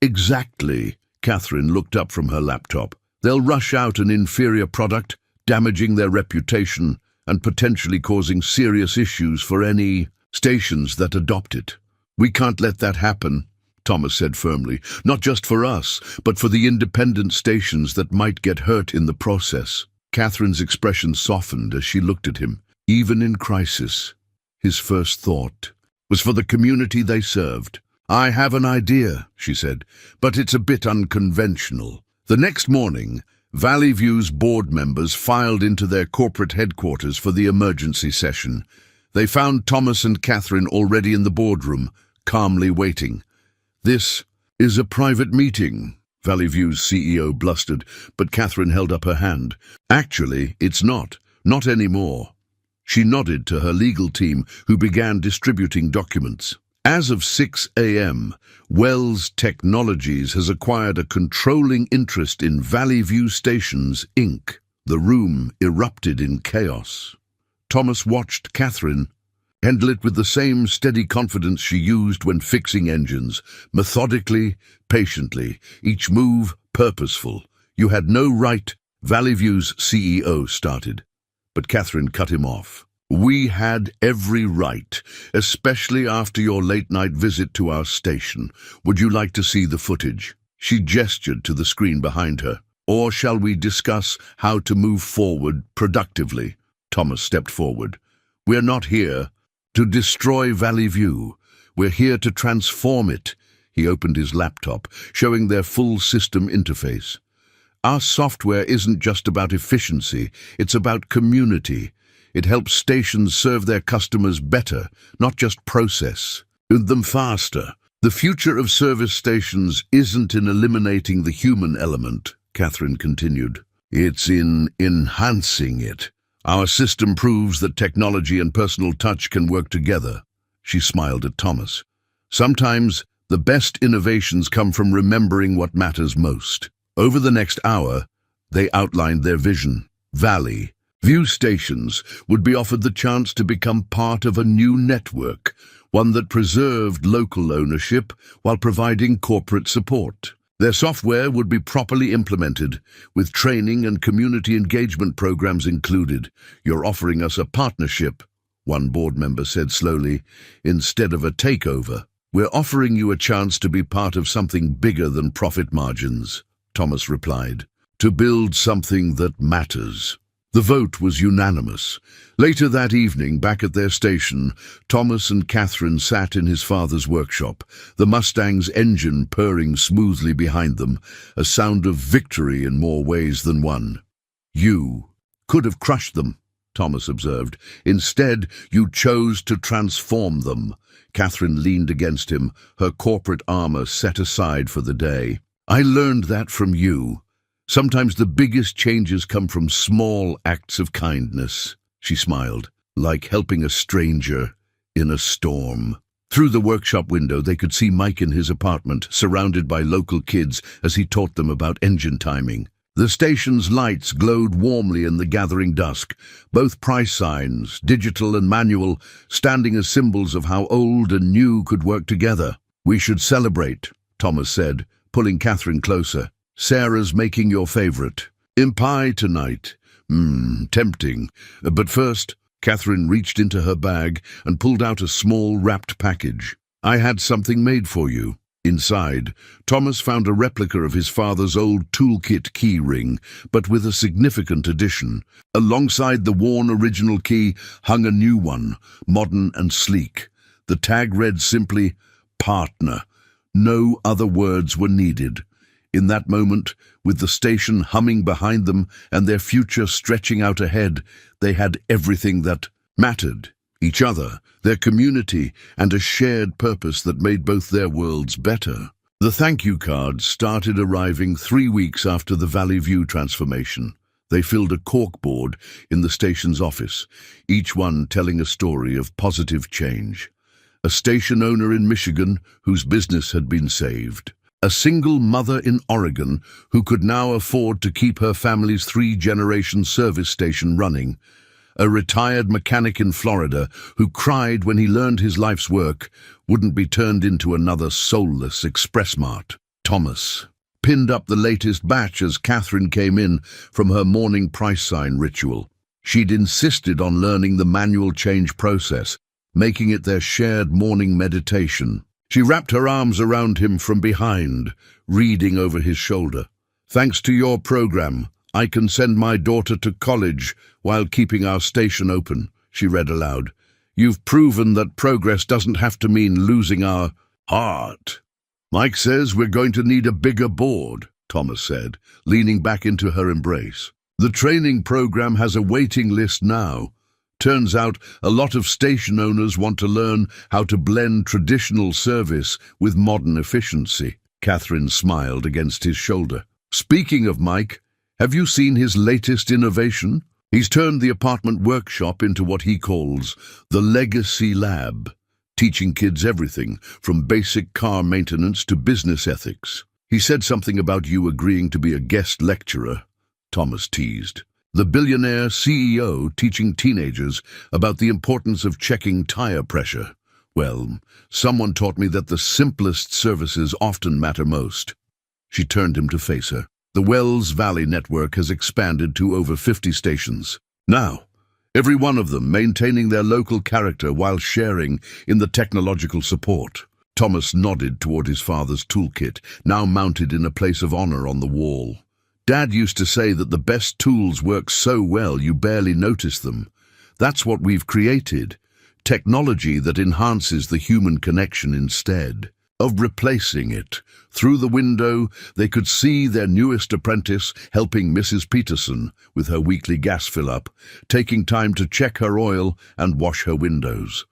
Exactly. Catherine looked up from her laptop. They'll rush out an inferior product, damaging their reputation and potentially causing serious issues for any stations that adopt it. We can't let that happen, Thomas said firmly. Not just for us, but for the independent stations that might get hurt in the process. Catherine's expression softened as she looked at him. Even in crisis, his first thought was for the community they served. I have an idea, she said, but it's a bit unconventional. The next morning, Valley View's board members filed into their corporate headquarters for the emergency session. They found Thomas and Catherine already in the boardroom, calmly waiting. This is a private meeting, Valley View's CEO blustered, but Catherine held up her hand. Actually, it's not. Not anymore. She nodded to her legal team, who began distributing documents. As of 6 a.m., Wells Technologies has acquired a controlling interest in Valley View Stations, Inc. The room erupted in chaos. Thomas watched Catherine handle it with the same steady confidence she used when fixing engines, methodically, patiently, each move purposeful. You had no right, Valley View's CEO started, but Catherine cut him off. We had every right, especially after your late-night visit to our station. Would you like to see the footage? She gestured to the screen behind her. Or shall we discuss how to move forward productively? Thomas stepped forward. We're not here to destroy Valley View. We're here to transform it. He opened his laptop, showing their full system interface. Our software isn't just about efficiency, it's about community. It helps stations serve their customers better, not just process them faster. The future of service stations isn't in eliminating the human element, Catherine continued. It's in enhancing it. Our system proves that technology and personal touch can work together. She smiled at Thomas. Sometimes the best innovations come from remembering what matters most. Over the next hour, they outlined their vision. Valley View Stations would be offered the chance to become part of a new network, one that preserved local ownership while providing corporate support. Their software would be properly implemented, with training and community engagement programs included. You're offering us a partnership, one board member said slowly, instead of a takeover. We're offering you a chance to be part of something bigger than profit margins, Thomas replied, to build something that matters. The vote was unanimous. Later that evening, back at their station, Thomas and Catherine sat in his father's workshop, the Mustang's engine purring smoothly behind them, a sound of victory in more ways than one. You could have crushed them, Thomas observed. Instead, you chose to transform them. Catherine leaned against him, her corporate armor set aside for the day. I learned that from you. Sometimes the biggest changes come from small acts of kindness, she smiled, like helping a stranger in a storm. Through the workshop window, they could see Mike in his apartment, surrounded by local kids as he taught them about engine timing. The station's lights glowed warmly in the gathering dusk, both price signs, digital and manual, standing as symbols of how old and new could work together. We should celebrate, Thomas said, pulling Catherine closer. Sarah's making your favorite. Pie tonight. Tempting. But first, Catherine reached into her bag and pulled out a small wrapped package. I had something made for you. Inside, Thomas found a replica of his father's old toolkit key ring, but with a significant addition. Alongside the worn original key hung a new one, modern and sleek. The tag read simply, Partner. No other words were needed. In that moment, with the station humming behind them and their future stretching out ahead, they had everything that mattered. Each other, their community, and a shared purpose that made both their worlds better. The thank you cards started arriving 3 weeks after the Valley View transformation. They filled a corkboard in the station's office, each one telling a story of positive change. a station owner in Michigan whose business had been saved, a single mother in Oregon who could now afford to keep her family's 3-generation service station running, a retired mechanic in Florida who cried when he learned his life's work wouldn't be turned into another soulless express mart. Thomas pinned up the latest batch as Catherine came in from her morning price sign ritual. She'd insisted on learning the manual change process, making it their shared morning meditation. She wrapped her arms around him from behind, reading over his shoulder. "Thanks to your program, I can send my daughter to college while keeping our station open," she read aloud. "You've proven that progress doesn't have to mean losing our heart." "Mike says we're going to need a bigger board," Thomas said, leaning back into her embrace. "The training program has a waiting list now. Turns out a lot of station owners want to learn how to blend traditional service with modern efficiency." Catherine smiled against his shoulder. "Speaking of Mike, have you seen his latest innovation? He's turned the apartment workshop into what he calls the Legacy Lab, teaching kids everything from basic car maintenance to business ethics. He said something about you agreeing to be a guest lecturer," Thomas teased. "The billionaire CEO teaching teenagers about the importance of checking tire pressure. Well, someone taught me that the simplest services often matter most." She turned him to face her. "The Wells Valley network has expanded to over 50 stations. Now, every one of them maintaining their local character while sharing in the technological support." Thomas nodded toward his father's toolkit, now mounted in a place of honor on the wall. "Dad used to say that the best tools work so well you barely notice them. That's what we've created. Technology that enhances the human connection instead of replacing it." Through the window, they could see their newest apprentice helping Mrs. Peterson with her weekly gas fill-up, taking time to check her oil and wash her windows.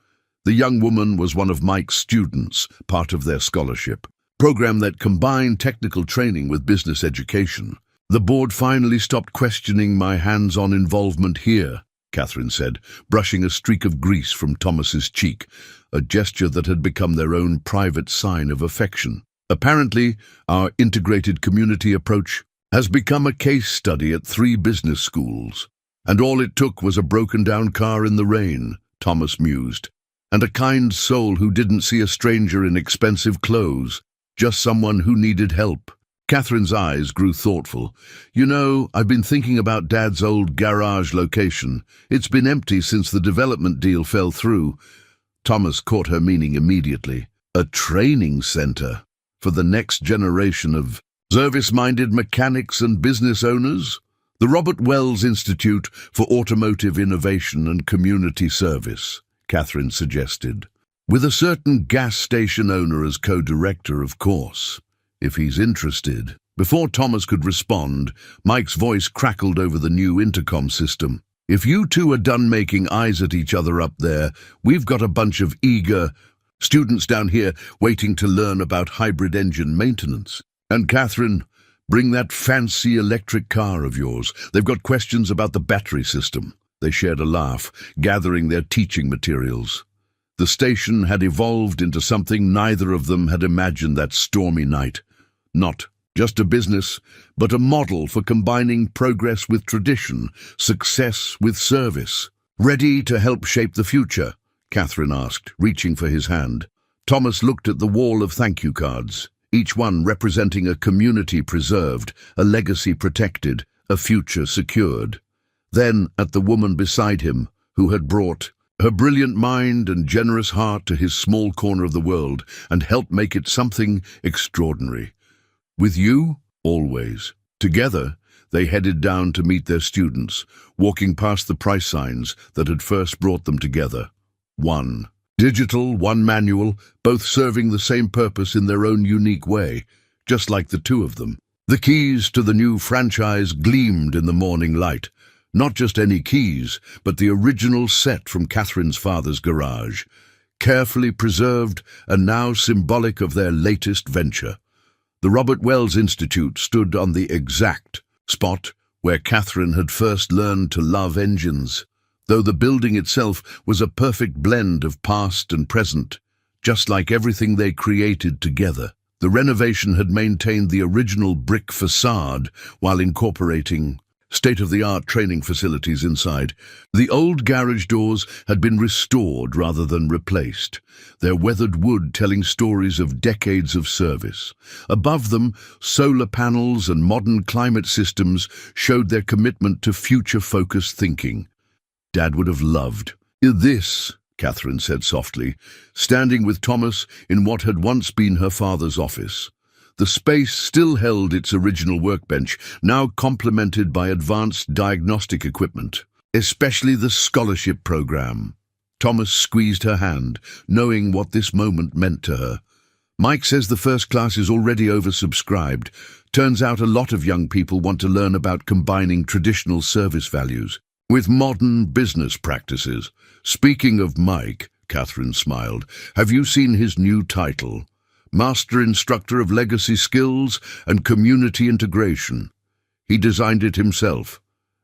The young woman was one of Mike's students, part of their scholarship program that combined technical training with business education. "The board finally stopped questioning my hands-on involvement here," Catherine said, brushing a streak of grease from Thomas's cheek, a gesture that had become their own private sign of affection. "Apparently, our integrated community approach has become a case study at 3 business schools. And all it took was a broken-down car in the rain," Thomas mused, "and a kind soul who didn't see a stranger in expensive clothes, just someone who needed help." Catherine's eyes grew thoughtful. "You know, I've been thinking about Dad's old garage location. It's been empty since the development deal fell through." Thomas caught her meaning immediately. "A training center for the next generation of service-minded mechanics and business owners? The Robert Wells Institute for Automotive Innovation and Community Service," Catherine suggested. "With a certain gas station owner as co-director, of course, if he's interested." Before Thomas could respond, Mike's voice crackled over the new intercom system. "If you two are done making eyes at each other up there, we've got a bunch of eager students down here waiting to learn about hybrid engine maintenance. And Catherine, bring that fancy electric car of yours. They've got questions about the battery system." They shared a laugh, gathering their teaching materials. The station had evolved into something neither of them had imagined that stormy night. Not just a business, but a model for combining progress with tradition, success with service. "Ready to help shape the future?" Catherine asked, reaching for his hand. Thomas looked at the wall of thank you cards, each one representing a community preserved, a legacy protected, a future secured. Then at the woman beside him, who had brought her brilliant mind and generous heart to his small corner of the world and helped make it something extraordinary. "With you, always." Together, they headed down to meet their students, walking past the price signs that had first brought them together. One digital, one manual, both serving the same purpose in their own unique way, just like the two of them. The keys to the new franchise gleamed in the morning light. Not just any keys, but the original set from Catherine's father's garage, carefully preserved and now symbolic of their latest venture. The Robert Wells Institute stood on the exact spot where Catherine had first learned to love engines. Though the building itself was a perfect blend of past and present, just like everything they created together. The renovation had maintained the original brick facade while incorporating state-of-the-art training facilities inside. The old garage doors had been restored rather than replaced, their weathered wood telling stories of decades of service. Above them, solar panels and modern climate systems showed their commitment to future-focused thinking. Dad would have loved this, Catherine said softly, standing with Thomas in what had once been her father's office. The space still held its original workbench, now complemented by advanced diagnostic equipment, especially the scholarship program. Thomas squeezed her hand, knowing what this moment meant to her. Mike says the first class is already oversubscribed. Turns out a lot of young people want to learn about combining traditional service values with modern business practices. Speaking of Mike, Catherine smiled, have you seen his new title? Master Instructor of Legacy Skills and Community Integration. He designed it himself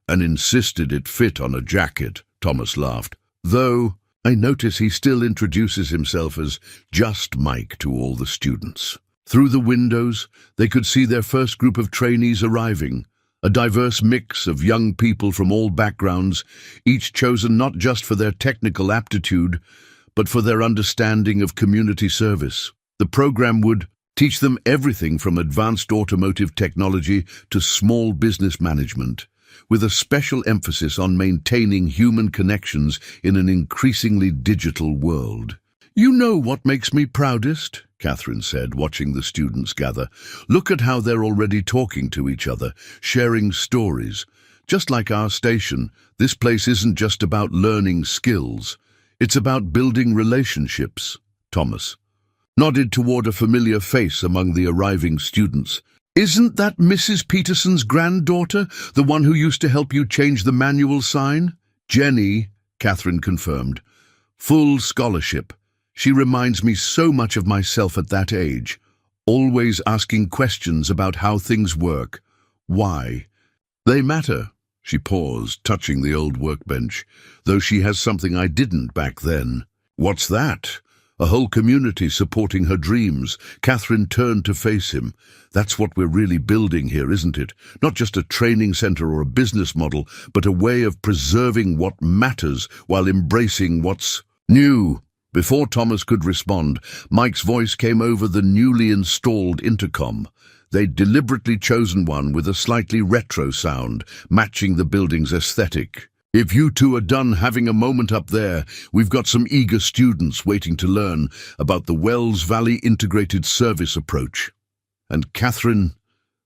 and insisted it fit on a jacket, Thomas laughed. Though I notice he still introduces himself as just Mike to all the students. Through the windows, they could see their first group of trainees arriving, a diverse mix of young people from all backgrounds, each chosen not just for their technical aptitude, but for their understanding of community service. The program would teach them everything from advanced automotive technology to small business management, with a special emphasis on maintaining human connections in an increasingly digital world. You know what makes me proudest? Catherine said, watching the students gather. Look at how they're already talking to each other, sharing stories. Just like our station, this place isn't just about learning skills. It's about building relationships. Thomas nodded toward a familiar face among the arriving students. Isn't that Mrs. Peterson's granddaughter, the one who used to help you change the manual sign? Jenny, Catherine confirmed. Full scholarship. She reminds me so much of myself at that age, always asking questions about how things work. Why? They matter. She paused, touching the old workbench, though she has something I didn't back then. What's that? A whole community supporting her dreams. Catherine turned to face him. That's what we're really building here, isn't it? Not just a training center or a business model, but a way of preserving what matters while embracing what's new. Before Thomas could respond, Mike's voice came over the newly installed intercom. They'd deliberately chosen one with a slightly retro sound, matching the building's aesthetic. If you two are done having a moment up there, we've got some eager students waiting to learn about the Wells Valley Integrated Service approach. And Catherine,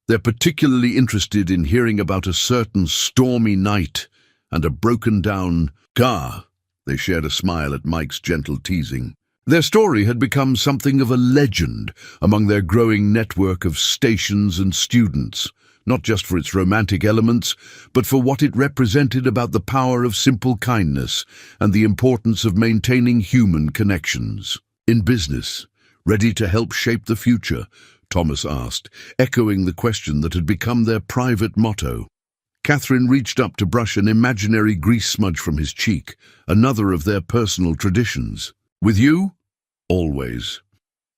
they're particularly interested in hearing about a certain stormy night and a broken-down car. They shared a smile at Mike's gentle teasing. Their story had become something of a legend among their growing network of stations and students, not just for its romantic elements, but for what it represented about the power of simple kindness and the importance of maintaining human connections. In business, ready to help shape the future? Thomas asked, echoing the question that had become their private motto. Catherine reached up to brush an imaginary grease smudge from his cheek, another of their personal traditions. With you? Always.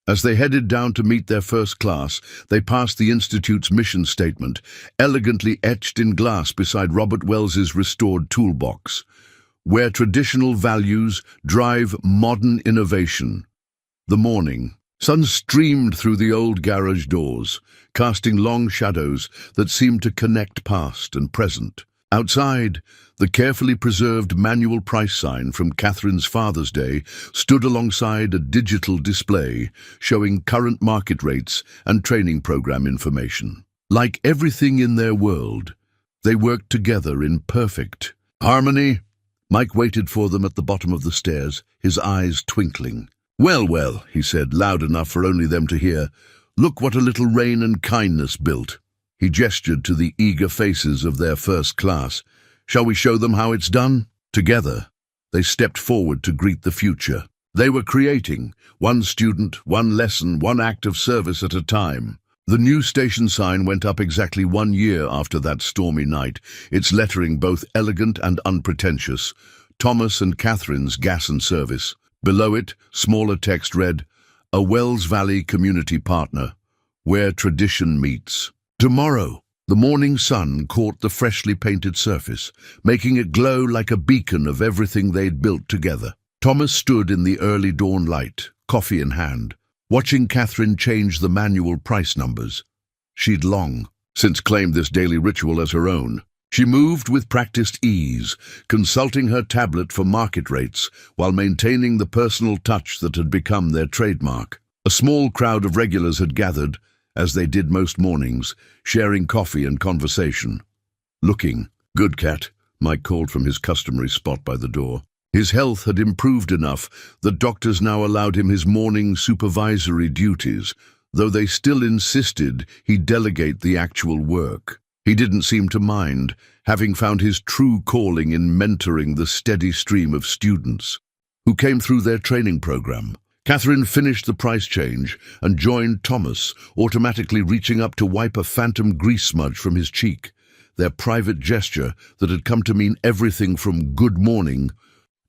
As they headed down to meet their first class, they passed the Institute's mission statement, elegantly etched in glass beside Robert Wells's restored toolbox, where traditional values drive modern innovation. The morning sun streamed through the old garage doors, casting long shadows that seemed to connect past and present. Outside, the carefully preserved manual price sign from Catherine's Father's Day stood alongside a digital display showing current market rates and training program information. Like everything in their world, they worked together in perfect harmony. Mike waited for them at the bottom of the stairs, his eyes twinkling. Well, well, he said, loud enough for only them to hear. Look what a little rain and kindness built. He gestured to the eager faces of their first class. Shall we show them how it's done? Together, they stepped forward to greet the future. They were creating, one student, one lesson, one act of service at a time. The new station sign went up exactly 1 year after that stormy night, its lettering both elegant and unpretentious. Thomas and Catherine's Gas and Service. Below it, smaller text read, "A Wells Valley Community Partner, where tradition meets." Tomorrow. The morning sun caught the freshly painted surface, making it glow like a beacon of everything they'd built together. Thomas stood in the early dawn light, coffee in hand, watching Catherine change the manual price numbers. She'd long since claimed this daily ritual as her own. She moved with practiced ease, consulting her tablet for market rates while maintaining the personal touch that had become their trademark. A small crowd of regulars had gathered, as they did most mornings, sharing coffee and conversation. "Looking good, Cat," Mike called from his customary spot by the door. His health had improved enough that doctors now allowed him his morning supervisory duties, though they still insisted he delegate the actual work. He didn't seem to mind, having found his true calling in mentoring the steady stream of students who came through their training program. Catherine finished the price change and joined Thomas, automatically reaching up to wipe a phantom grease smudge from his cheek, their private gesture that had come to mean everything from "good morning"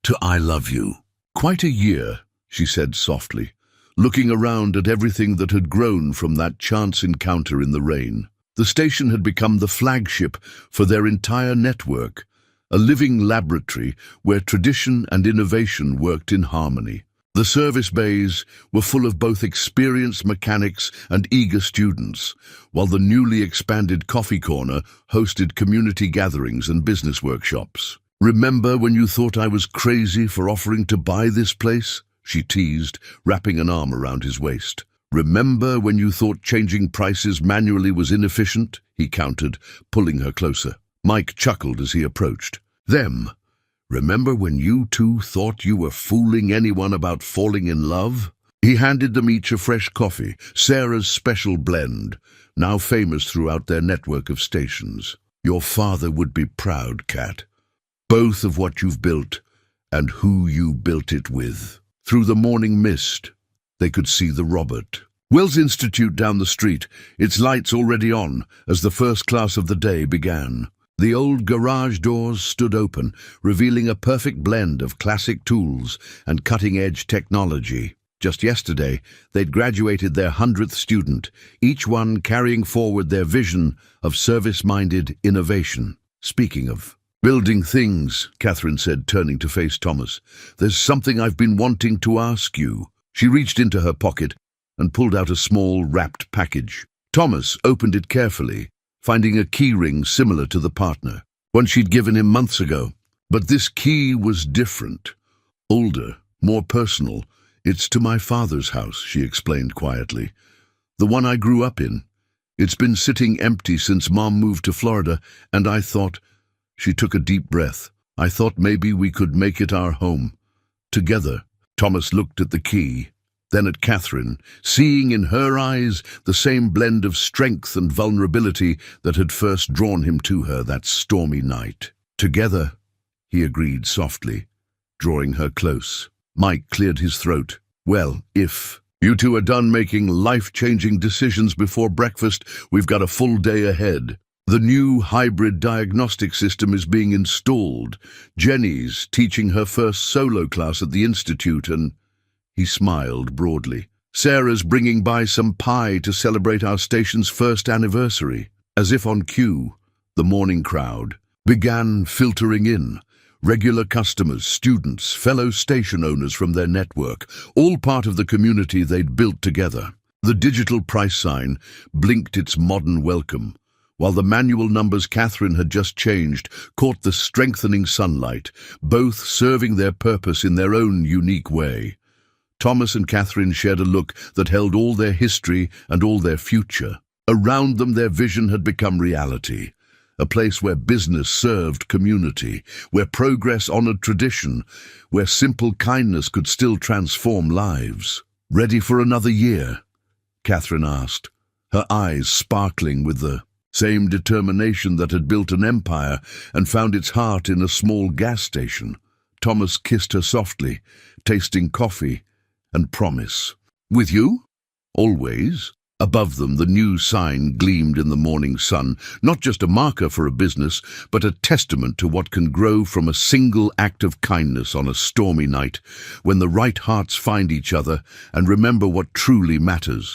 to "I love you." "Quite a year," she said softly, looking around at everything that had grown from that chance encounter in the rain. The station had become the flagship for their entire network, a living laboratory where tradition and innovation worked in harmony. The service bays were full of both experienced mechanics and eager students, while the newly expanded coffee corner hosted community gatherings and business workshops. "Remember when you thought I was crazy for offering to buy this place?" she teased, wrapping an arm around his waist. "Remember when you thought changing prices manually was inefficient?" he countered, pulling her closer. Mike chuckled as he approached. "Them. Remember when you two thought you were fooling anyone about falling in love?" He handed them each a fresh coffee, Sarah's special blend, now famous throughout their network of stations. "Your father would be proud, Cat. Both of what you've built and who you built it with." Through the morning mist, they could see the Robert Wells Institute down the street, its lights already on as the first class of the day began. The old garage doors stood open, revealing a perfect blend of classic tools and cutting-edge technology. Just yesterday, they'd graduated their 100th student, each one carrying forward their vision of service-minded innovation. "Speaking of building things," Catherine said, turning to face Thomas, "there's something I've been wanting to ask you." She reached into her pocket and pulled out a small, wrapped package. Thomas opened it carefully, finding a key ring similar to the partner, one she'd given him months ago. But this key was different, older, more personal. "It's to my father's house," she explained quietly. "The one I grew up in. It's been sitting empty since Mom moved to Florida, and I thought—" She took a deep breath. "I thought maybe we could make it our home. Together." Thomas looked at the key, then at Catherine, seeing in her eyes the same blend of strength and vulnerability that had first drawn him to her that stormy night. "Together," he agreed softly, drawing her close. Mike cleared his throat. "Well, if you two are done making life-changing decisions before breakfast, we've got a full day ahead. The new hybrid diagnostic system is being installed. Jenny's teaching her first solo class at the Institute, and—" He smiled broadly. "Sarah's bringing by some pie to celebrate our station's first anniversary." As if on cue, the morning crowd began filtering in. Regular customers, students, fellow station owners from their network, all part of the community they'd built together. The digital price sign blinked its modern welcome, while the manual numbers Catherine had just changed caught the strengthening sunlight, both serving their purpose in their own unique way. Thomas and Catherine shared a look that held all their history and all their future. Around them their vision had become reality, a place where business served community, where progress honored tradition, where simple kindness could still transform lives. "Ready for another year?" Catherine asked, her eyes sparkling with the same determination that had built an empire and found its heart in a small gas station. Thomas kissed her softly, tasting coffee and promise. "With you? Always." Above them, the new sign gleamed in the morning sun, not just a marker for a business, but a testament to what can grow from a single act of kindness on a stormy night, when the right hearts find each other and remember what truly matters.